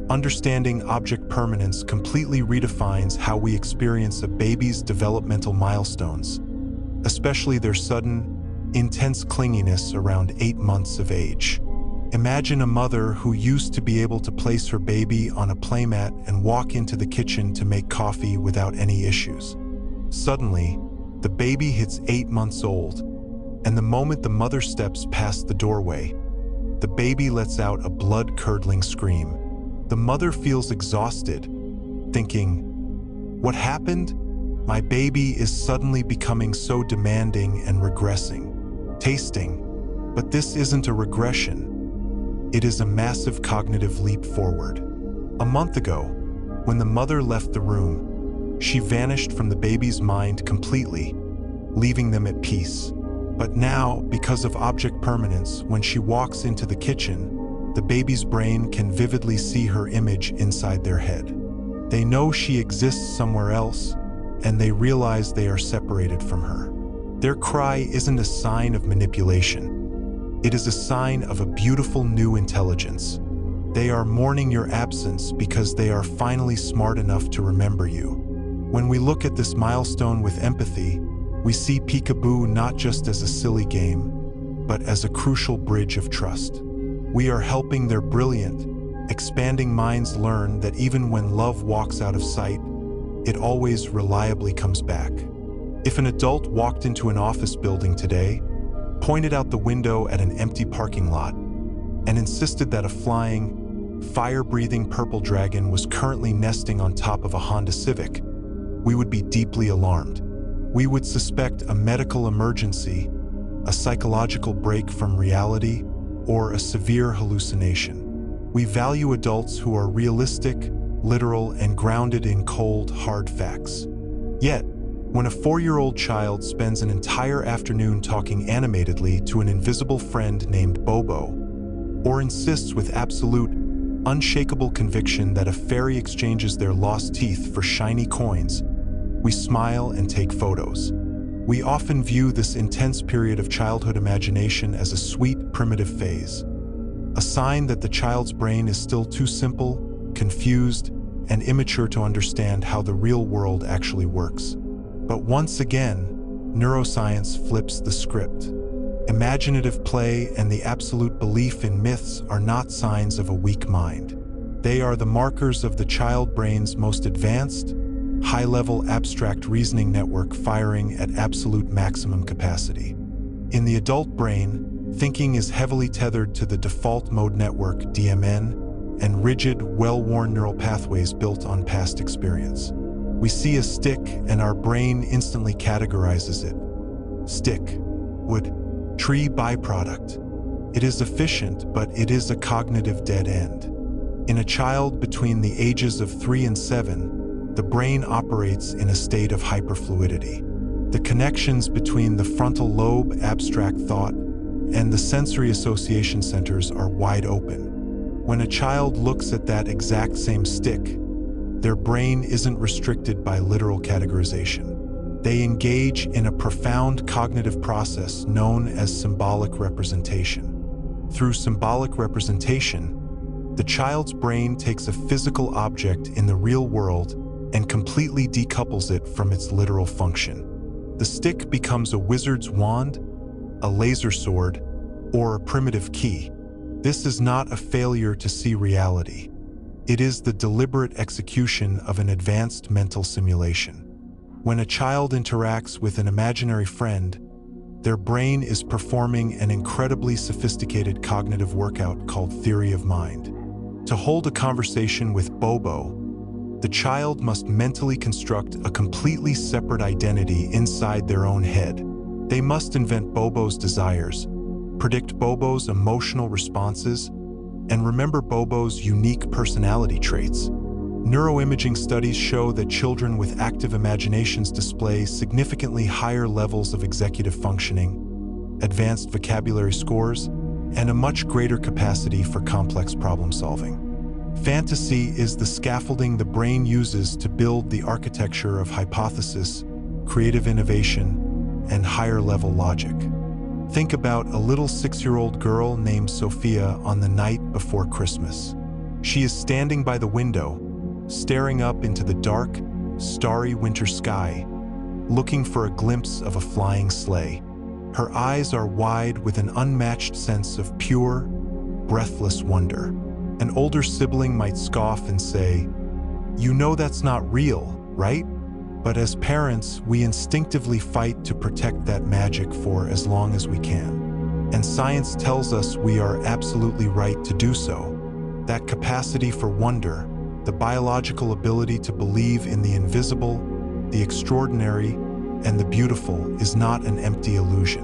Speaker 1: Understanding object permanence completely redefines how we experience a baby's developmental milestones, especially their sudden, intense clinginess around 8 months of age. Imagine a mother who used to be able to place her baby on a playmat and walk into the kitchen to make coffee without any issues. Suddenly, the baby hits 8 months old, and the moment the mother steps past the doorway, the baby lets out a blood-curdling scream. The mother feels exhausted, thinking, "What happened? My baby is suddenly becoming so demanding and regressing, tasting." But this isn't a regression. It is a massive cognitive leap forward. A month ago, when the mother left the room, she vanished from the baby's mind completely, leaving them at peace. But now, because of object permanence, when she walks into the kitchen, the baby's brain can vividly see her image inside their head. They know she exists somewhere else, and they realize they are separated from her. Their cry isn't a sign of manipulation. It is a sign of a beautiful new intelligence. They are mourning your absence because they are finally smart enough to remember you. When we look at this milestone with empathy, we see peekaboo not just as a silly game, but as a crucial bridge of trust. We are helping their brilliant, expanding minds learn that even when love walks out of sight, it always reliably comes back. If an adult walked into an office building today, pointed out the window at an empty parking lot, and insisted that a flying, fire-breathing purple dragon was currently nesting on top of a Honda Civic, we would be deeply alarmed. We would suspect a medical emergency, a psychological break from reality, or a severe hallucination. We value adults who are realistic, literal, and grounded in cold, hard facts. Yet, when a 4-year-old child spends an entire afternoon talking animatedly to an invisible friend named Bobo, or insists with absolute, unshakable conviction that a fairy exchanges their lost teeth for shiny coins, we smile and take photos. We often view this intense period of childhood imagination as a sweet, primitive phase, a sign that the child's brain is still too simple, confused, and immature to understand how the real world actually works. But once again, neuroscience flips the script. Imaginative play and the absolute belief in myths are not signs of a weak mind. They are the markers of the child brain's most advanced, high-level abstract reasoning network firing at absolute maximum capacity. In the adult brain, thinking is heavily tethered to the default mode network, DMN, and rigid, well-worn neural pathways built on past experience. We see a stick and our brain instantly categorizes it. Stick, wood, tree byproduct. It is efficient, but it is a cognitive dead end. In a child between the ages of 3 and 7, the brain operates in a state of hyperfluidity. The connections between the frontal lobe, abstract thought, and the sensory association centers are wide open. When a child looks at that exact same stick, their brain isn't restricted by literal categorization. They engage in a profound cognitive process known as symbolic representation. Through symbolic representation, the child's brain takes a physical object in the real world and completely decouples it from its literal function. The stick becomes a wizard's wand, a laser sword, or a primitive key. This is not a failure to see reality. It is the deliberate execution of an advanced mental simulation. When a child interacts with an imaginary friend, their brain is performing an incredibly sophisticated cognitive workout called theory of mind. To hold a conversation with Bobo, the child must mentally construct a completely separate identity inside their own head. They must invent Bobo's desires, predict Bobo's emotional responses, and remember Bobo's unique personality traits. Neuroimaging studies show that children with active imaginations display significantly higher levels of executive functioning, advanced vocabulary scores, and a much greater capacity for complex problem solving. Fantasy is the scaffolding the brain uses to build the architecture of hypothesis, creative innovation, and higher-level logic. Think about a little 6-year-old girl named Sophia on the night before Christmas. She is standing by the window, staring up into the dark, starry winter sky, looking for a glimpse of a flying sleigh. Her eyes are wide with an unmatched sense of pure, breathless wonder. An older sibling might scoff and say, "You know that's not real, right?" But as parents, we instinctively fight to protect that magic for as long as we can. And science tells us we are absolutely right to do so. That capacity for wonder, the biological ability to believe in the invisible, the extraordinary, and the beautiful is not an empty illusion.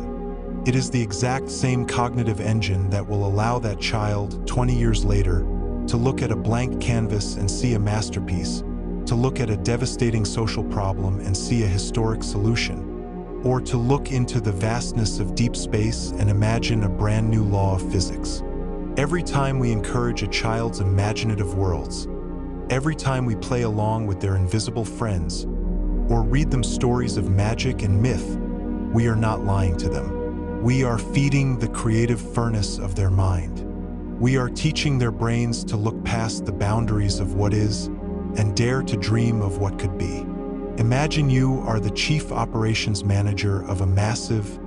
Speaker 1: It is the exact same cognitive engine that will allow that child, 20 years later, to look at a blank canvas and see a masterpiece, to look at a devastating social problem and see a historic solution, or to look into the vastness of deep space and imagine a brand new law of physics. Every time we encourage a child's imaginative worlds, every time we play along with their invisible friends, or read them stories of magic and myth, we are not lying to them. We are feeding the creative furnace of their mind. We are teaching their brains to look past the boundaries of what is and dare to dream of what could be. Imagine you are the chief operations manager of a massive,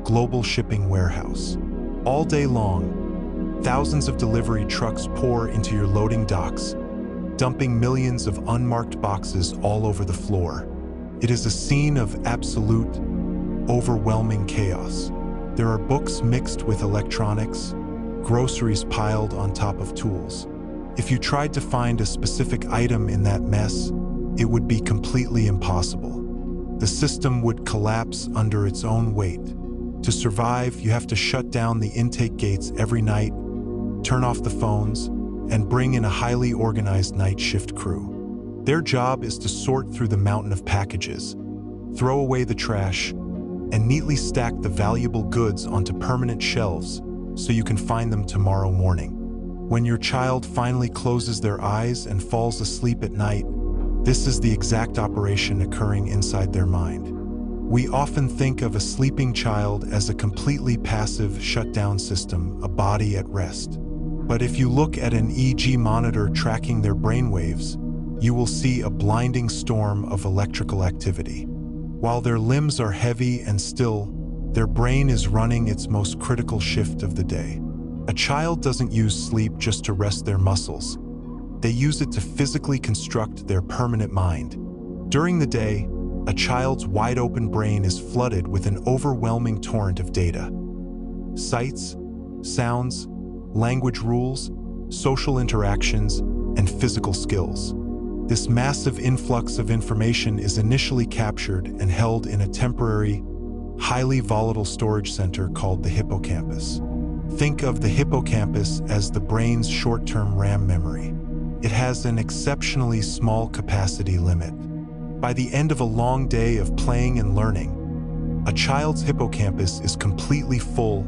Speaker 1: global shipping warehouse. All day long, thousands of delivery trucks pour into your loading docks, dumping millions of unmarked boxes all over the floor. It is a scene of absolute, overwhelming chaos. There are books mixed with electronics, groceries piled on top of tools. If you tried to find a specific item in that mess, it would be completely impossible. The system would collapse under its own weight. To survive, you have to shut down the intake gates every night, turn off the phones, and bring in a highly organized night shift crew. Their job is to sort through the mountain of packages, throw away the trash, and neatly stack the valuable goods onto permanent shelves so you can find them tomorrow morning. When your child finally closes their eyes and falls asleep at night, this is the exact operation occurring inside their mind. We often think of a sleeping child as a completely passive shutdown system, a body at rest. But if you look at an EEG monitor tracking their brainwaves, you will see a blinding storm of electrical activity. While their limbs are heavy and still, their brain is running its most critical shift of the day. A child doesn't use sleep just to rest their muscles. They use it to physically construct their permanent mind. During the day, a child's wide-open brain is flooded with an overwhelming torrent of data. Sights, sounds, language rules, social interactions, and physical skills. This massive influx of information is initially captured and held in a temporary, highly volatile storage center called the hippocampus. Think of the hippocampus as the brain's short-term RAM memory. It has an exceptionally small capacity limit. By the end of a long day of playing and learning, a child's hippocampus is completely full,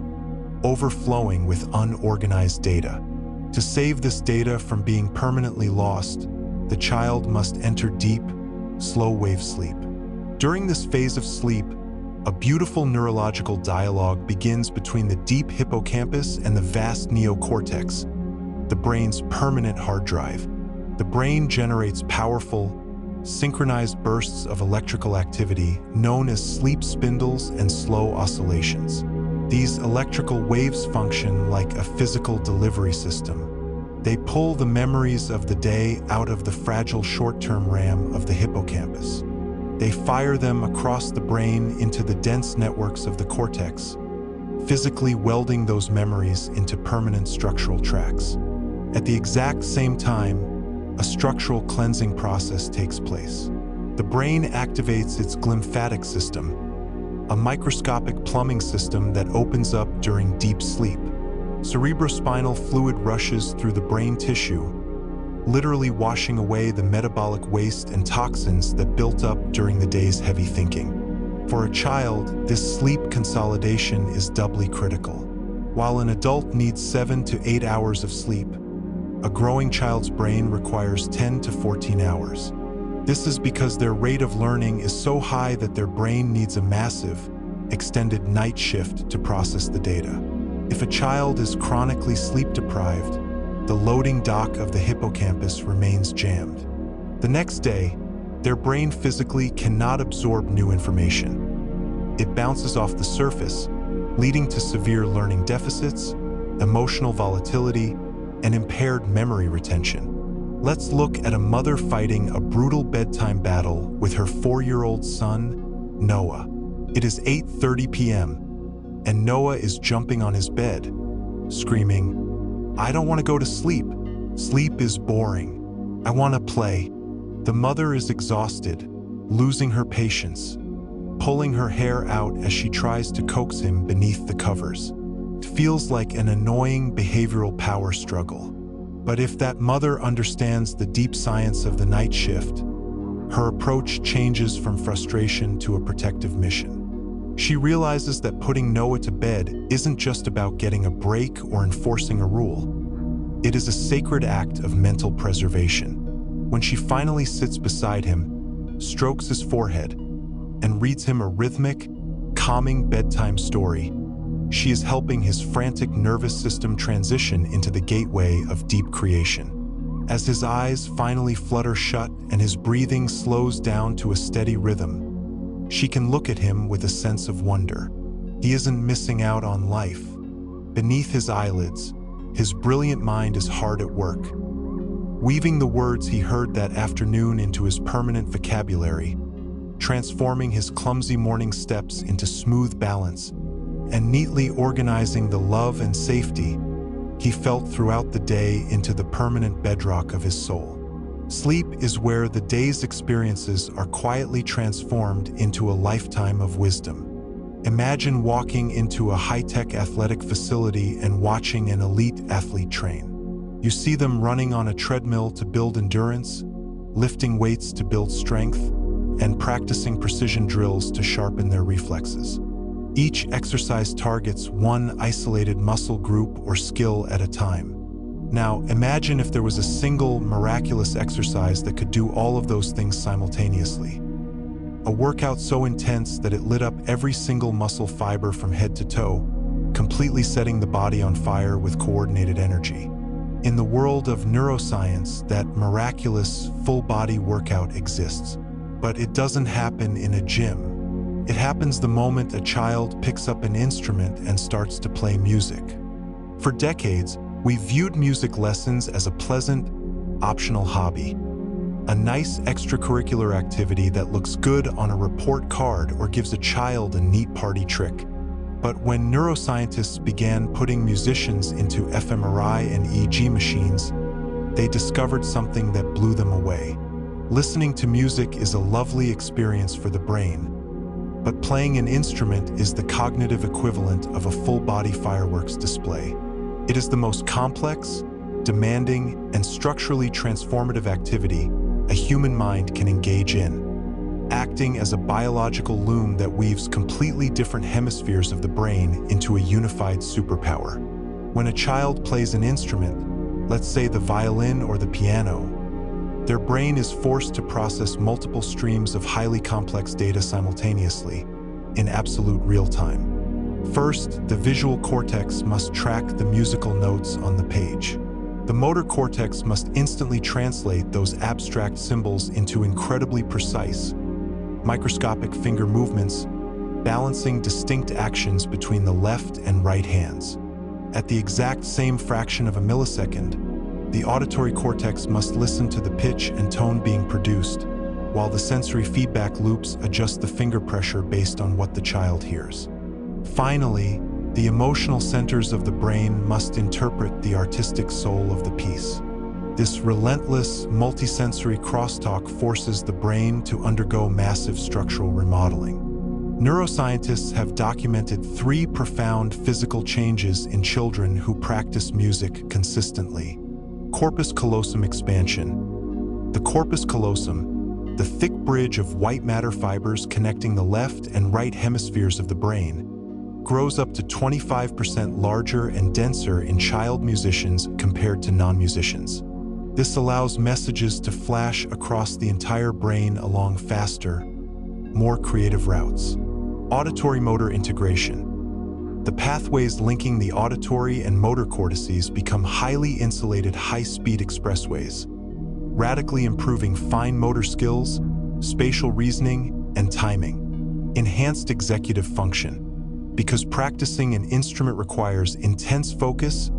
Speaker 1: overflowing with unorganized data. To save this data from being permanently lost, the child must enter deep, slow-wave sleep. During this phase of sleep, a beautiful neurological dialogue begins between the deep hippocampus and the vast neocortex, the brain's permanent hard drive. The brain generates powerful, synchronized bursts of electrical activity known as sleep spindles and slow oscillations. These electrical waves function like a physical delivery system. They pull the memories of the day out of the fragile short-term RAM of the hippocampus. They fire them across the brain into the dense networks of the cortex, physically welding those memories into permanent structural tracks. At the exact same time, a structural cleansing process takes place. The brain activates its glymphatic system, a microscopic plumbing system that opens up during deep sleep. Cerebrospinal fluid rushes through the brain tissue, literally washing away the metabolic waste and toxins that built up during the day's heavy thinking. For a child, this sleep consolidation is doubly critical. While an adult needs 7 to 8 hours of sleep, a growing child's brain requires 10 to 14 hours. This is because their rate of learning is so high that their brain needs a massive, extended night shift to process the data. If a child is chronically sleep-deprived, the loading dock of the hippocampus remains jammed. The next day, their brain physically cannot absorb new information. It bounces off the surface, leading to severe learning deficits, emotional volatility, and impaired memory retention. Let's look at a mother fighting a brutal bedtime battle with her 4-year-old son, Noah. It is 8:30 p.m., and Noah is jumping on his bed, screaming, "I don't want to go to sleep. Sleep is boring. I want to play." The mother is exhausted, losing her patience, pulling her hair out as she tries to coax him beneath the covers. It feels like an annoying behavioral power struggle. But if that mother understands the deep science of the night shift, her approach changes from frustration to a protective mission. She realizes that putting Noah to bed isn't just about getting a break or enforcing a rule. It is a sacred act of mental preservation. When she finally sits beside him, strokes his forehead, and reads him a rhythmic, calming bedtime story, she is helping his frantic nervous system transition into the gateway of deep creation. As his eyes finally flutter shut and his breathing slows down to a steady rhythm, she can look at him with a sense of wonder. He isn't missing out on life. Beneath his eyelids, his brilliant mind is hard at work, weaving the words he heard that afternoon into his permanent vocabulary, transforming his clumsy morning steps into smooth balance, and neatly organizing the love and safety he felt throughout the day into the permanent bedrock of his soul. Sleep is where the day's experiences are quietly transformed into a lifetime of wisdom. Imagine walking into a high-tech athletic facility and watching an elite athlete train. You see them running on a treadmill to build endurance, lifting weights to build strength, and practicing precision drills to sharpen their reflexes. Each exercise targets one isolated muscle group or skill at a time. Now, imagine if there was a single miraculous exercise that could do all of those things simultaneously. A workout so intense that it lit up every single muscle fiber from head to toe, completely setting the body on fire with coordinated energy. In the world of neuroscience, that miraculous full-body workout exists. But it doesn't happen in a gym. It happens the moment a child picks up an instrument and starts to play music. For decades, we viewed music lessons as a pleasant, optional hobby. A nice extracurricular activity that looks good on a report card or gives a child a neat party trick. But when neuroscientists began putting musicians into fMRI and EEG machines, they discovered something that blew them away. Listening to music is a lovely experience for the brain, but playing an instrument is the cognitive equivalent of a full-body fireworks display. It is the most complex, demanding, and structurally transformative activity a human mind can engage in, acting as a biological loom that weaves completely different hemispheres of the brain into a unified superpower. When a child plays an instrument, let's say the violin or the piano, their brain is forced to process multiple streams of highly complex data simultaneously, in absolute real time. First, the visual cortex must track the musical notes on the page. The motor cortex must instantly translate those abstract symbols into incredibly precise, microscopic finger movements, balancing distinct actions between the left and right hands. At the exact same fraction of a millisecond, the auditory cortex must listen to the pitch and tone being produced, while the sensory feedback loops adjust the finger pressure based on what the child hears. Finally, the emotional centers of the brain must interpret the artistic soul of the piece. This relentless, multisensory crosstalk forces the brain to undergo massive structural remodeling. Neuroscientists have documented 3 profound physical changes in children who practice music consistently. Corpus callosum expansion. The corpus callosum, the thick bridge of white matter fibers connecting the left and right hemispheres of the brain, grows up to 25% larger and denser in child musicians compared to non-musicians. This allows messages to flash across the entire brain along faster, more creative routes. Auditory motor integration. The pathways linking the auditory and motor cortices become highly insulated high-speed expressways, radically improving fine motor skills, spatial reasoning, and timing. Enhanced executive function. Because practicing an instrument requires intense focus,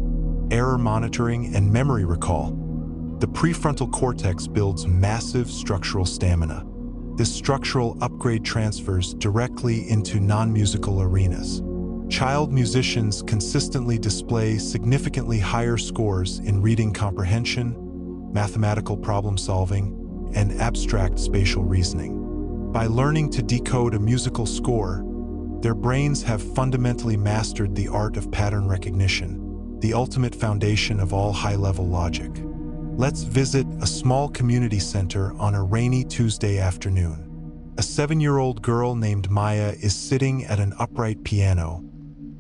Speaker 1: error monitoring, and memory recall, the prefrontal cortex builds massive structural stamina. This structural upgrade transfers directly into non-musical arenas. Child musicians consistently display significantly higher scores in reading comprehension, mathematical problem solving, and abstract spatial reasoning. By learning to decode a musical score, their brains have fundamentally mastered the art of pattern recognition, the ultimate foundation of all high-level logic. Let's visit a small community center on a rainy Tuesday afternoon. A 7-year-old girl named Maya is sitting at an upright piano,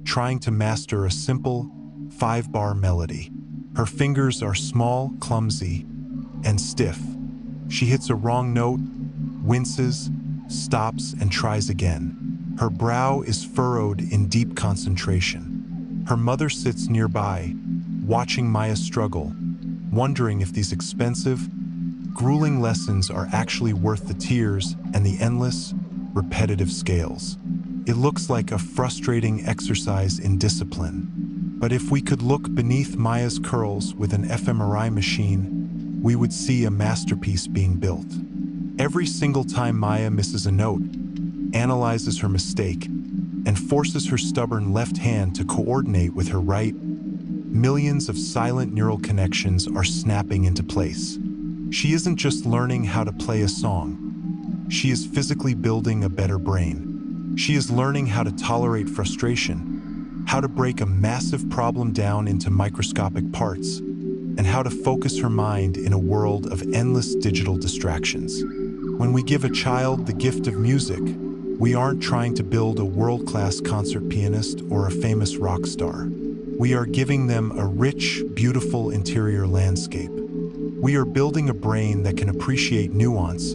Speaker 1: trying to master a simple 5-bar melody. Her fingers are small, clumsy, and stiff. She hits a wrong note, winces, stops, and tries again. Her brow is furrowed in deep concentration. Her mother sits nearby, watching Maya struggle, wondering if these expensive, grueling lessons are actually worth the tears and the endless, repetitive scales. It looks like a frustrating exercise in discipline. But if we could look beneath Maya's curls with an fMRI machine, we would see a masterpiece being built. Every single time Maya misses a note, analyzes her mistake, and forces her stubborn left hand to coordinate with her right, millions of silent neural connections are snapping into place. She isn't just learning how to play a song. She is physically building a better brain. She is learning how to tolerate frustration, how to break a massive problem down into microscopic parts, and how to focus her mind in a world of endless digital distractions. When we give a child the gift of music, we aren't trying to build a world-class concert pianist or a famous rock star. We are giving them a rich, beautiful interior landscape. We are building a brain that can appreciate nuance,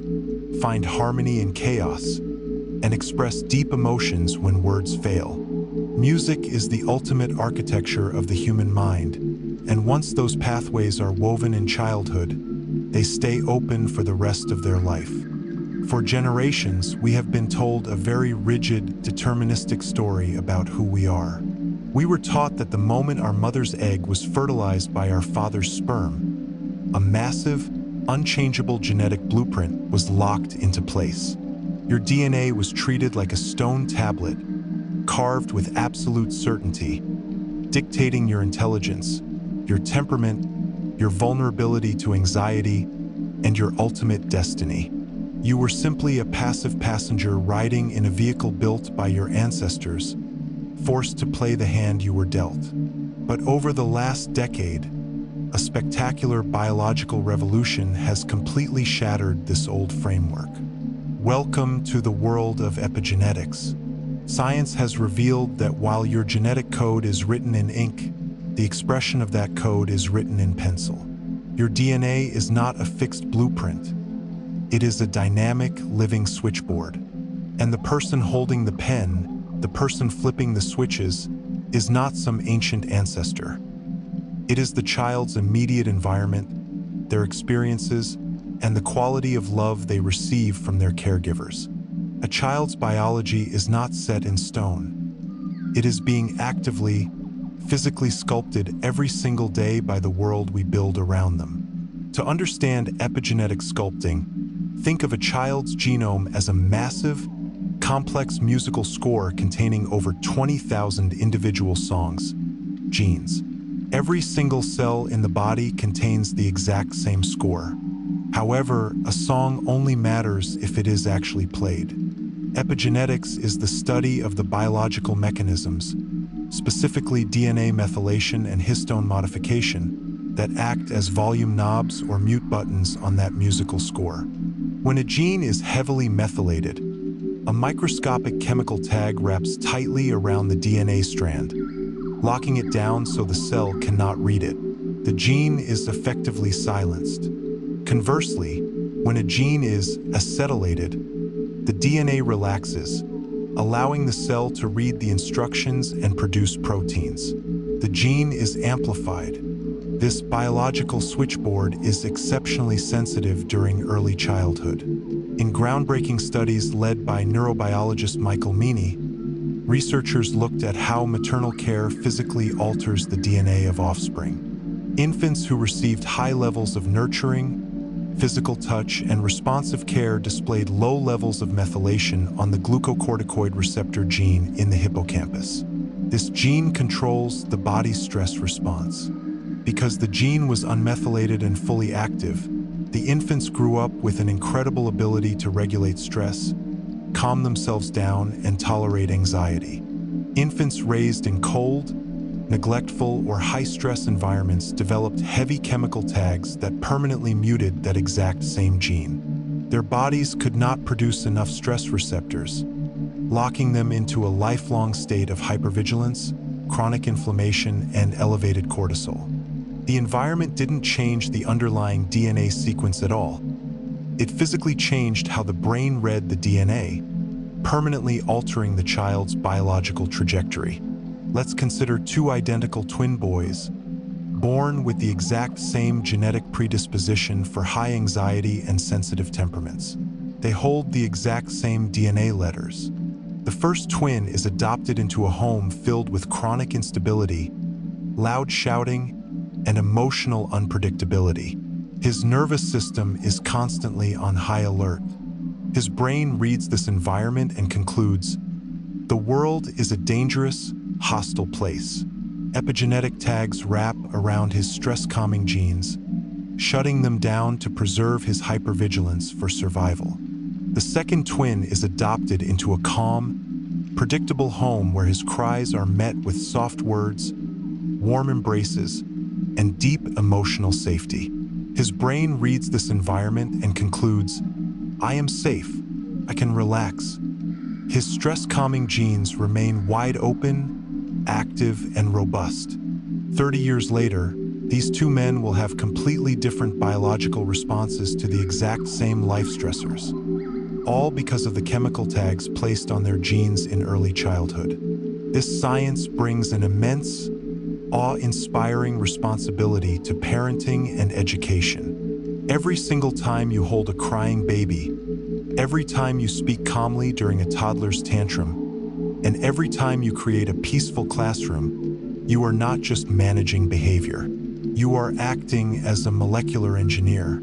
Speaker 1: find harmony in chaos, and express deep emotions when words fail. Music is the ultimate architecture of the human mind, and once those pathways are woven in childhood, they stay open for the rest of their life. For generations, we have been told a very rigid, deterministic story about who we are. We were taught that the moment our mother's egg was fertilized by our father's sperm, a massive, unchangeable genetic blueprint was locked into place. Your DNA was treated like a stone tablet, carved with absolute certainty, dictating your intelligence, your temperament, your vulnerability to anxiety, and your ultimate destiny. You were simply a passive passenger riding in a vehicle built by your ancestors, forced to play the hand you were dealt. But over the last decade, a spectacular biological revolution has completely shattered this old framework. Welcome to the world of epigenetics. Science has revealed that while your genetic code is written in ink, the expression of that code is written in pencil. Your DNA is not a fixed blueprint. It is a dynamic, living switchboard. And the person holding the pen, the person flipping the switches, is not some ancient ancestor. It is the child's immediate environment, their experiences, and the quality of love they receive from their caregivers. A child's biology is not set in stone. It is being actively, physically sculpted every single day by the world we build around them. To understand epigenetic sculpting, think of a child's genome as a massive, complex musical score containing over 20,000 individual songs, genes. Every single cell in the body contains the exact same score. However, a song only matters if it is actually played. Epigenetics is the study of the biological mechanisms, specifically DNA methylation and histone modification, that act as volume knobs or mute buttons on that musical score. When a gene is heavily methylated, a microscopic chemical tag wraps tightly around the DNA strand, locking it down so the cell cannot read it. The gene is effectively silenced. Conversely, when a gene is acetylated, the DNA relaxes, allowing the cell to read the instructions and produce proteins. The gene is amplified. This biological switchboard is exceptionally sensitive during early childhood. In groundbreaking studies led by neurobiologist Michael Meany, researchers looked at how maternal care physically alters the DNA of offspring. Infants who received high levels of nurturing, physical touch, and responsive care displayed low levels of methylation on the glucocorticoid receptor gene in the hippocampus. This gene controls the body's stress response. Because the gene was unmethylated and fully active, the infants grew up with an incredible ability to regulate stress, calm themselves down, and tolerate anxiety. Infants raised in cold, neglectful, or high-stress environments developed heavy chemical tags that permanently muted that exact same gene. Their bodies could not produce enough stress receptors, locking them into a lifelong state of hypervigilance, chronic inflammation, and elevated cortisol. The environment didn't change the underlying DNA sequence at all. It physically changed how the brain read the DNA, permanently altering the child's biological trajectory. Let's consider two identical twin boys, born with the exact same genetic predisposition for high anxiety and sensitive temperaments. They hold the exact same DNA letters. The first twin is adopted into a home filled with chronic instability, loud shouting, and emotional unpredictability. His nervous system is constantly on high alert. His brain reads this environment and concludes, the world is a dangerous, hostile place. Epigenetic tags wrap around his stress-calming genes, shutting them down to preserve his hypervigilance for survival. The second twin is adopted into a calm, predictable home where his cries are met with soft words, warm embraces, and deep emotional safety. His brain reads this environment and concludes, I am safe, I can relax. His stress-calming genes remain wide open, active, and robust. 30 years later, these two men will have completely different biological responses to the exact same life stressors, all because of the chemical tags placed on their genes in early childhood. This science brings an immense, awe-inspiring responsibility to parenting and education. Every single time you hold a crying baby, every time you speak calmly during a toddler's tantrum, and every time you create a peaceful classroom, you are not just managing behavior. You are acting as a molecular engineer.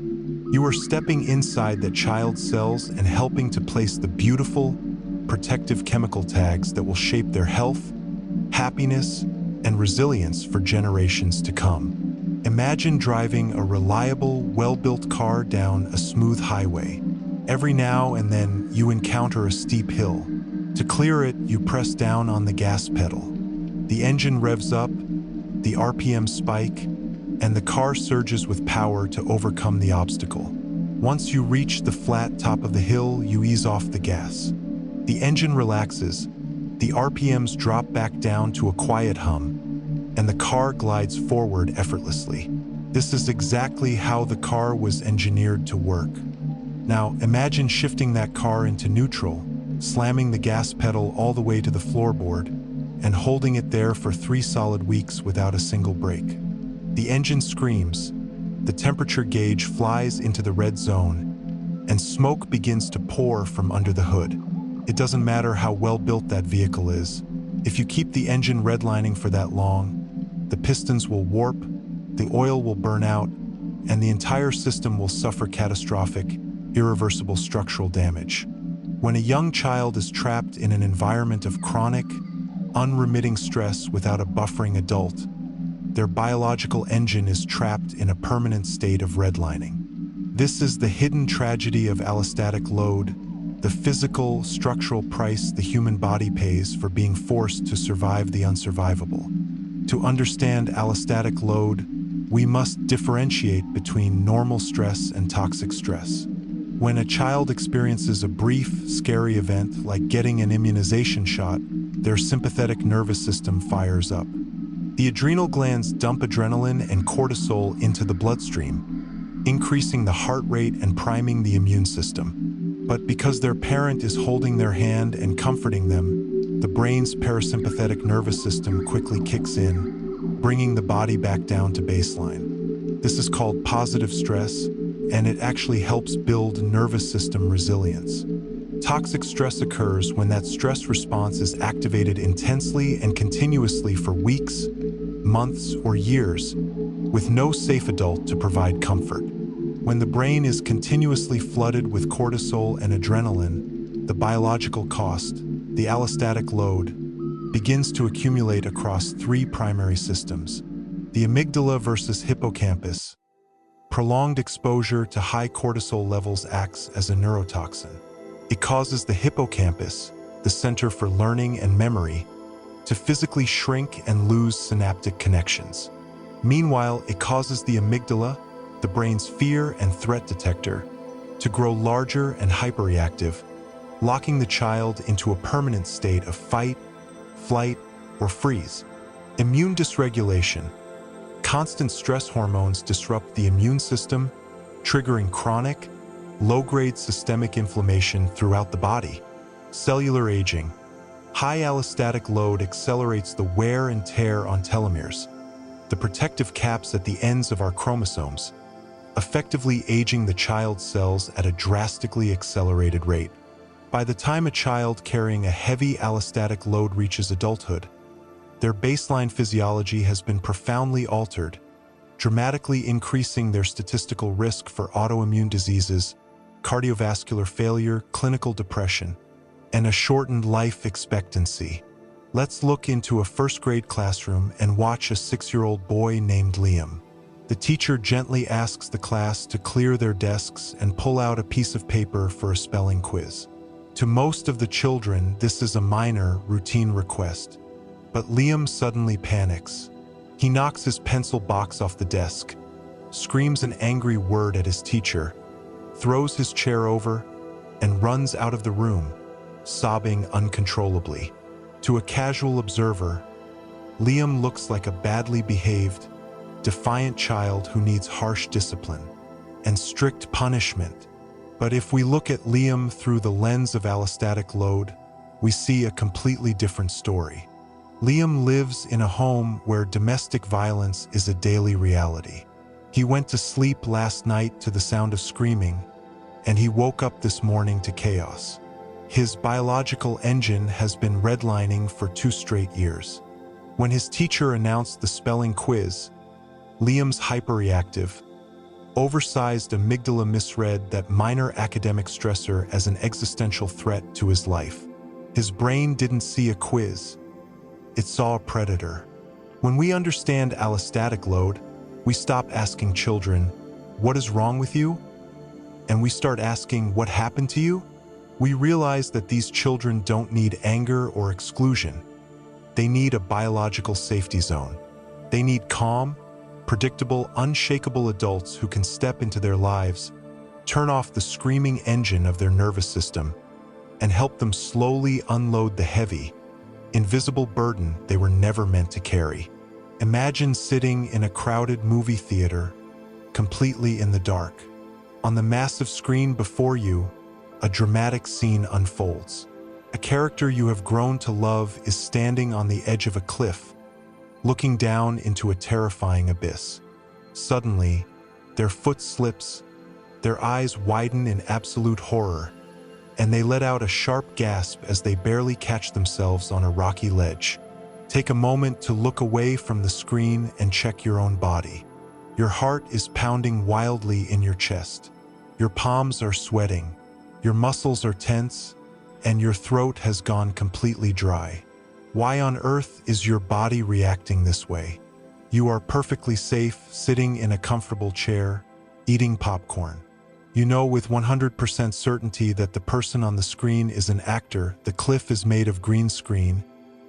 Speaker 1: You are stepping inside that child's cells and helping to place the beautiful, protective chemical tags that will shape their health, happiness, and resilience for generations to come. Imagine driving a reliable, well-built car down a smooth highway. Every now and then, you encounter a steep hill. To clear it, you press down on the gas pedal. The engine revs up, the RPM spike, and the car surges with power to overcome the obstacle. Once you reach the flat top of the hill, you ease off the gas. The engine relaxes, the RPMs drop back down to a quiet hum, and the car glides forward effortlessly. This is exactly how the car was engineered to work. Now, imagine shifting that car into neutral, slamming the gas pedal all the way to the floorboard, and holding it there for 3 solid weeks without a single break. The engine screams, the temperature gauge flies into the red zone, and smoke begins to pour from under the hood. It doesn't matter how well built that vehicle is. If you keep the engine redlining for that long, the pistons will warp, the oil will burn out, and the entire system will suffer catastrophic, irreversible structural damage. When a young child is trapped in an environment of chronic, unremitting stress without a buffering adult, their biological engine is trapped in a permanent state of redlining. This is the hidden tragedy of allostatic load, the physical, structural price the human body pays for being forced to survive the unsurvivable. To understand allostatic load, we must differentiate between normal stress and toxic stress. When a child experiences a brief, scary event like getting an immunization shot, their sympathetic nervous system fires up. The adrenal glands dump adrenaline and cortisol into the bloodstream, increasing the heart rate and priming the immune system. But because their parent is holding their hand and comforting them, the brain's parasympathetic nervous system quickly kicks in, bringing the body back down to baseline. This is called positive stress, and it actually helps build nervous system resilience. Toxic stress occurs when that stress response is activated intensely and continuously for weeks, months, or years, with no safe adult to provide comfort. When the brain is continuously flooded with cortisol and adrenaline, the biological cost, the allostatic load, begins to accumulate across 3 primary systems: the amygdala versus hippocampus. Prolonged exposure to high cortisol levels acts as a neurotoxin. It causes the hippocampus, the center for learning and memory, to physically shrink and lose synaptic connections. Meanwhile, it causes the amygdala, the brain's fear and threat detector, to grow larger and hyperreactive, locking the child into a permanent state of fight, flight, or freeze. Immune dysregulation. Constant stress hormones disrupt the immune system, triggering chronic, low-grade systemic inflammation throughout the body. Cellular aging. High allostatic load accelerates the wear and tear on telomeres, the protective caps at the ends of our chromosomes, effectively aging the child's cells at a drastically accelerated rate. By the time a child carrying a heavy allostatic load reaches adulthood, their baseline physiology has been profoundly altered, dramatically increasing their statistical risk for autoimmune diseases, cardiovascular failure, clinical depression, and a shortened life expectancy. Let's look into a first-grade classroom and watch a 6-year-old boy named Liam. The teacher gently asks the class to clear their desks and pull out a piece of paper for a spelling quiz. To most of the children, this is a minor, routine request. But Liam suddenly panics. He knocks his pencil box off the desk, screams an angry word at his teacher, throws his chair over, and runs out of the room, sobbing uncontrollably. To a casual observer, Liam looks like a badly behaved, defiant child who needs harsh discipline and strict punishment. But if we look at Liam through the lens of allostatic load, we see a completely different story. Liam lives in a home where domestic violence is a daily reality. He went to sleep last night to the sound of screaming, and he woke up this morning to chaos. His biological engine has been redlining for 2 straight years. When his teacher announced the spelling quiz, Liam's hyperreactive, oversized amygdala misread that minor academic stressor as an existential threat to his life. His brain didn't see a quiz. It saw a predator. When we understand allostatic load, we stop asking children, "What is wrong with you?" And we start asking, "What happened to you?" We realize that these children don't need anger or exclusion. They need a biological safety zone. They need calm, predictable, unshakable adults who can step into their lives, turn off the screaming engine of their nervous system, and help them slowly unload the heavy, invisible burden they were never meant to carry. Imagine sitting in a crowded movie theater, completely in the dark. On the massive screen before you, a dramatic scene unfolds. A character you have grown to love is standing on the edge of a cliff, looking down into a terrifying abyss. Suddenly, their foot slips, their eyes widen in absolute horror, and they let out a sharp gasp as they barely catch themselves on a rocky ledge. Take a moment to look away from the screen and check your own body. Your heart is pounding wildly in your chest. Your palms are sweating, your muscles are tense, and your throat has gone completely dry. Why on earth is your body reacting this way? You are perfectly safe, sitting in a comfortable chair, eating popcorn. You know with 100% certainty that the person on the screen is an actor, the cliff is made of green screen,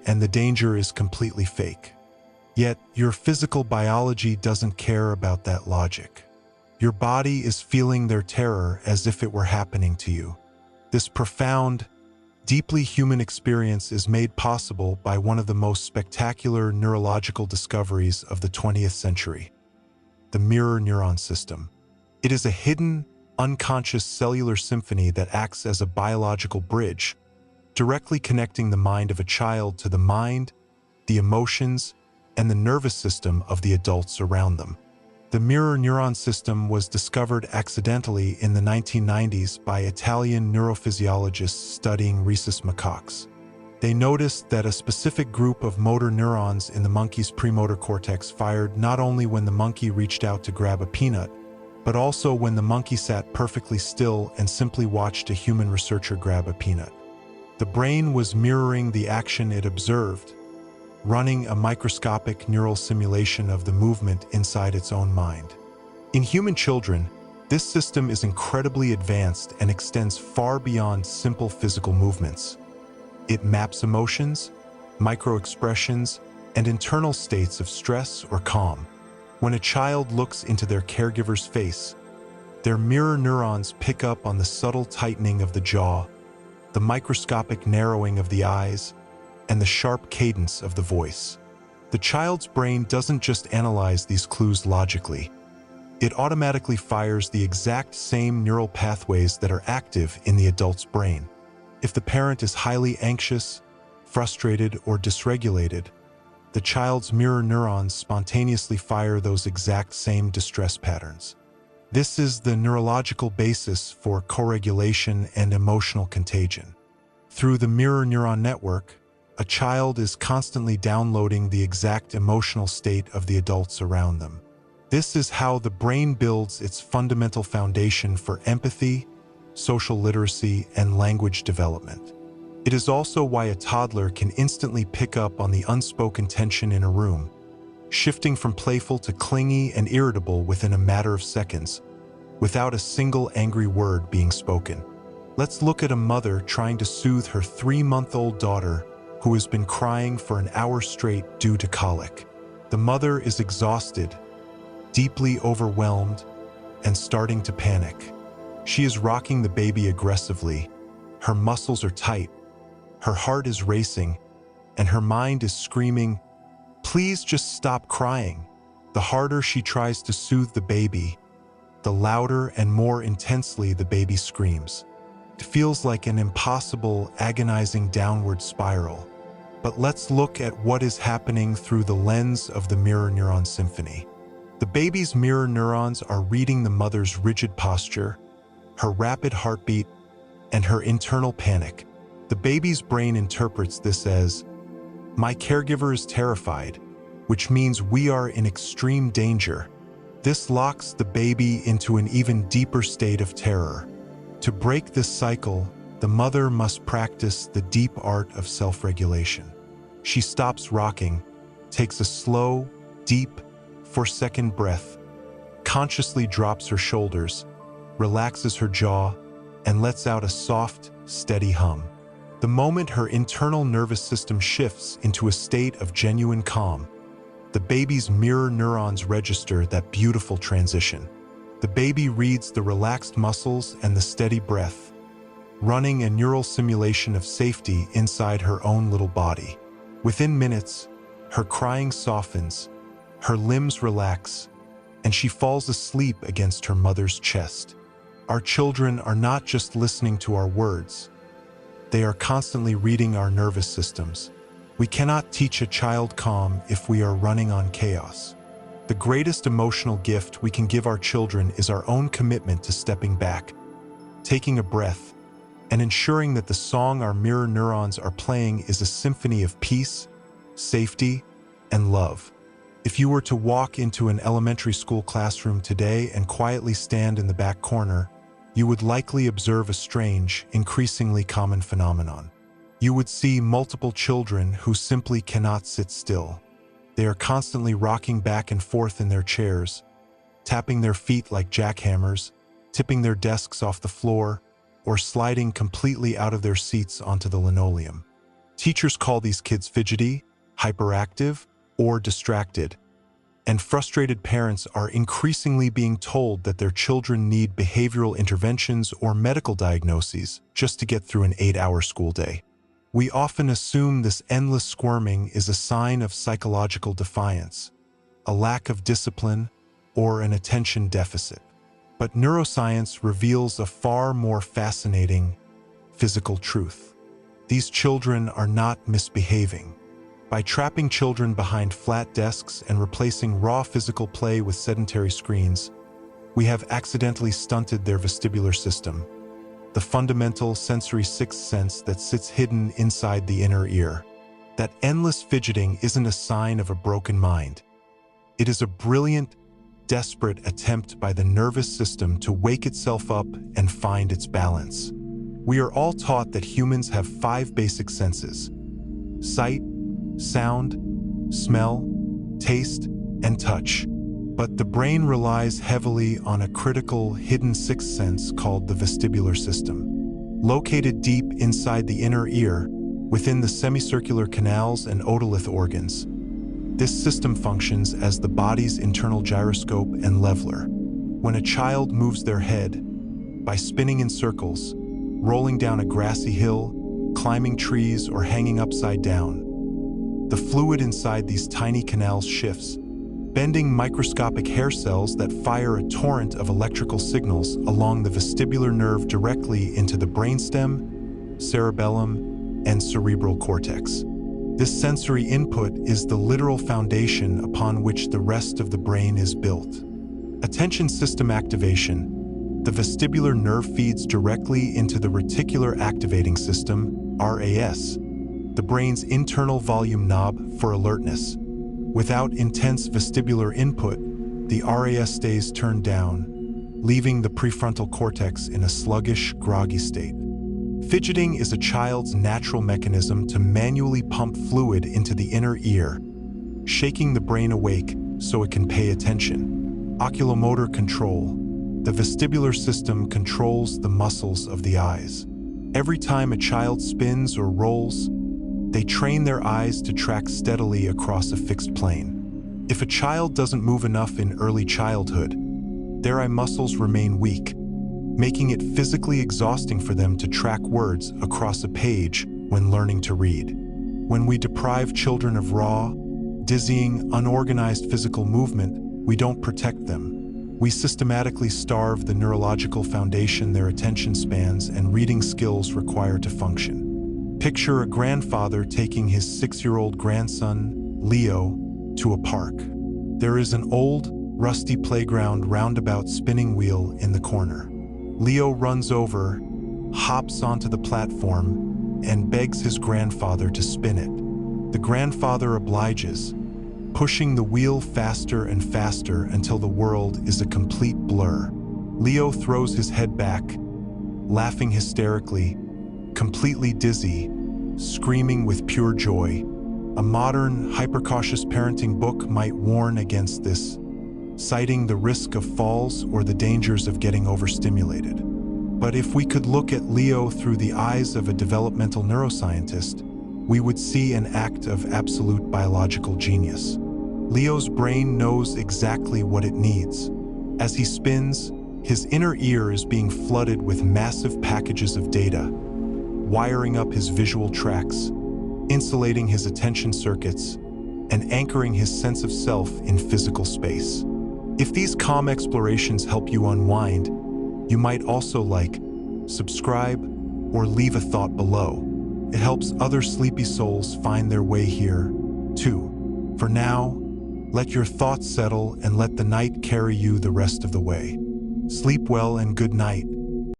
Speaker 1: and the danger is completely fake. Yet, your physical biology doesn't care about that logic. Your body is feeling their terror as if it were happening to you. This profound, deeply human experience is made possible by one of the most spectacular neurological discoveries of the 20th century, the mirror neuron system. It is a hidden, unconscious cellular symphony that acts as a biological bridge, directly connecting the mind of a child to the mind, the emotions, and the nervous system of the adults around them. The mirror neuron system was discovered accidentally in the 1990s by Italian neurophysiologists studying rhesus macaques. They noticed that a specific group of motor neurons in the monkey's premotor cortex fired not only when the monkey reached out to grab a peanut, but also when the monkey sat perfectly still and simply watched a human researcher grab a peanut. The brain was mirroring the action it observed, running a microscopic neural simulation of the movement inside its own mind. In human children, this system is incredibly advanced and extends far beyond simple physical movements. It maps emotions, micro-expressions, and internal states of stress or calm. When a child looks into their caregiver's face, Their mirror neurons pick up on the subtle tightening of the jaw, the microscopic narrowing of the eyes, and the sharp cadence of the voice. The child's brain doesn't just analyze these clues logically. It automatically fires the exact same neural pathways that are active in the adult's brain. If the parent is highly anxious, frustrated, or dysregulated, the child's mirror neurons spontaneously fire those exact same distress patterns. This is the neurological basis for co-regulation and emotional contagion. Through the mirror neuron network, a child is constantly downloading the exact emotional state of the adults around them. This is how the brain builds its fundamental foundation for empathy, social literacy, and language development. It is also why a toddler can instantly pick up on the unspoken tension in a room, shifting from playful to clingy and irritable within a matter of seconds, without a single angry word being spoken. Let's look at a mother trying to soothe her 3-month-old daughter who has been crying for an hour straight due to colic. The mother is exhausted, deeply overwhelmed, and starting to panic. She is rocking the baby aggressively. Her muscles are tight, her heart is racing, and her mind is screaming, "Please just stop crying." The harder she tries to soothe the baby, the louder and more intensely the baby screams. It feels like an impossible, agonizing downward spiral. But let's look at what is happening through the lens of the mirror neuron symphony. The baby's mirror neurons are reading the mother's rigid posture, her rapid heartbeat, and her internal panic. The baby's brain interprets this as, "My caregiver is terrified, which means we are in extreme danger." This locks the baby into an even deeper state of terror. To break this cycle, the mother must practice the deep art of self-regulation. She stops rocking, takes a slow, deep, 4-second breath, consciously drops her shoulders, relaxes her jaw, and lets out a soft, steady hum. The moment her internal nervous system shifts into a state of genuine calm, the baby's mirror neurons register that beautiful transition. The baby reads the relaxed muscles and the steady breath, running a neural simulation of safety inside her own little body. Within minutes, her crying softens, her limbs relax, and she falls asleep against her mother's chest. Our children are not just listening to our words. They are constantly reading our nervous systems. We cannot teach a child calm if we are running on chaos. The greatest emotional gift we can give our children is our own commitment to stepping back, taking a breath, and ensuring that the song our mirror neurons are playing is a symphony of peace, safety, and love. If you were to walk into an elementary school classroom today and quietly stand in the back corner, you would likely observe a strange, increasingly common phenomenon. You would see multiple children who simply cannot sit still. They are constantly rocking back and forth in their chairs, tapping their feet like jackhammers, tipping their desks off the floor, or sliding completely out of their seats onto the linoleum. Teachers call these kids fidgety, hyperactive, or distracted, and frustrated parents are increasingly being told that their children need behavioral interventions or medical diagnoses just to get through an 8-hour school day. We often assume this endless squirming is a sign of psychological defiance, a lack of discipline, or an attention deficit. But neuroscience reveals a far more fascinating physical truth. These children are not misbehaving. By trapping children behind flat desks and replacing raw physical play with sedentary screens, we have accidentally stunted their vestibular system, the fundamental sensory sixth sense that sits hidden inside the inner ear. That endless fidgeting isn't a sign of a broken mind. It is a brilliant, desperate attempt by the nervous system to wake itself up and find its balance. We are all taught that humans have 5 basic senses: sight, sound, smell, taste, and touch. But the brain relies heavily on a critical, hidden sixth sense called the vestibular system. Located deep inside the inner ear, within the semicircular canals and otolith organs, this system functions as the body's internal gyroscope and leveler. When a child moves their head, by spinning in circles, rolling down a grassy hill, climbing trees, or hanging upside down, the fluid inside these tiny canals shifts, bending microscopic hair cells that fire a torrent of electrical signals along the vestibular nerve directly into the brainstem, cerebellum, and cerebral cortex. This sensory input is the literal foundation upon which the rest of the brain is built. Attention system activation. The vestibular nerve feeds directly into the reticular activating system, RAS, the brain's internal volume knob for alertness. Without intense vestibular input, the RAS stays turned down, leaving the prefrontal cortex in a sluggish, groggy state. Fidgeting is a child's natural mechanism to manually pump fluid into the inner ear, shaking the brain awake so it can pay attention. Oculomotor control. The vestibular system controls the muscles of the eyes. Every time a child spins or rolls, they train their eyes to track steadily across a fixed plane. If a child doesn't move enough in early childhood, their eye muscles remain weak, making it physically exhausting for them to track words across a page when learning to read. When we deprive children of raw, dizzying, unorganized physical movement, we don't protect them. We systematically starve the neurological foundation their attention spans and reading skills require to function. Picture a grandfather taking his 6-year-old grandson, Leo, to a park. There is an old, rusty playground roundabout spinning wheel in the corner. Leo runs over, hops onto the platform, and begs his grandfather to spin it. The grandfather obliges, pushing the wheel faster and faster until the world is a complete blur. Leo throws his head back, laughing hysterically, completely dizzy, screaming with pure joy. A modern, hypercautious parenting book might warn against this, citing the risk of falls or the dangers of getting overstimulated. But if we could look at Leo through the eyes of a developmental neuroscientist, we would see an act of absolute biological genius. Leo's brain knows exactly what it needs. As he spins, his inner ear is being flooded with massive packages of data, wiring up his visual tracts, insulating his attention circuits, and anchoring his sense of self in physical space. If these calm explorations help you unwind, you might also like, subscribe, or leave a thought below. It helps other sleepy souls find their way here, too. For now, let your thoughts settle and let the night carry you the rest of the way. Sleep well and good night.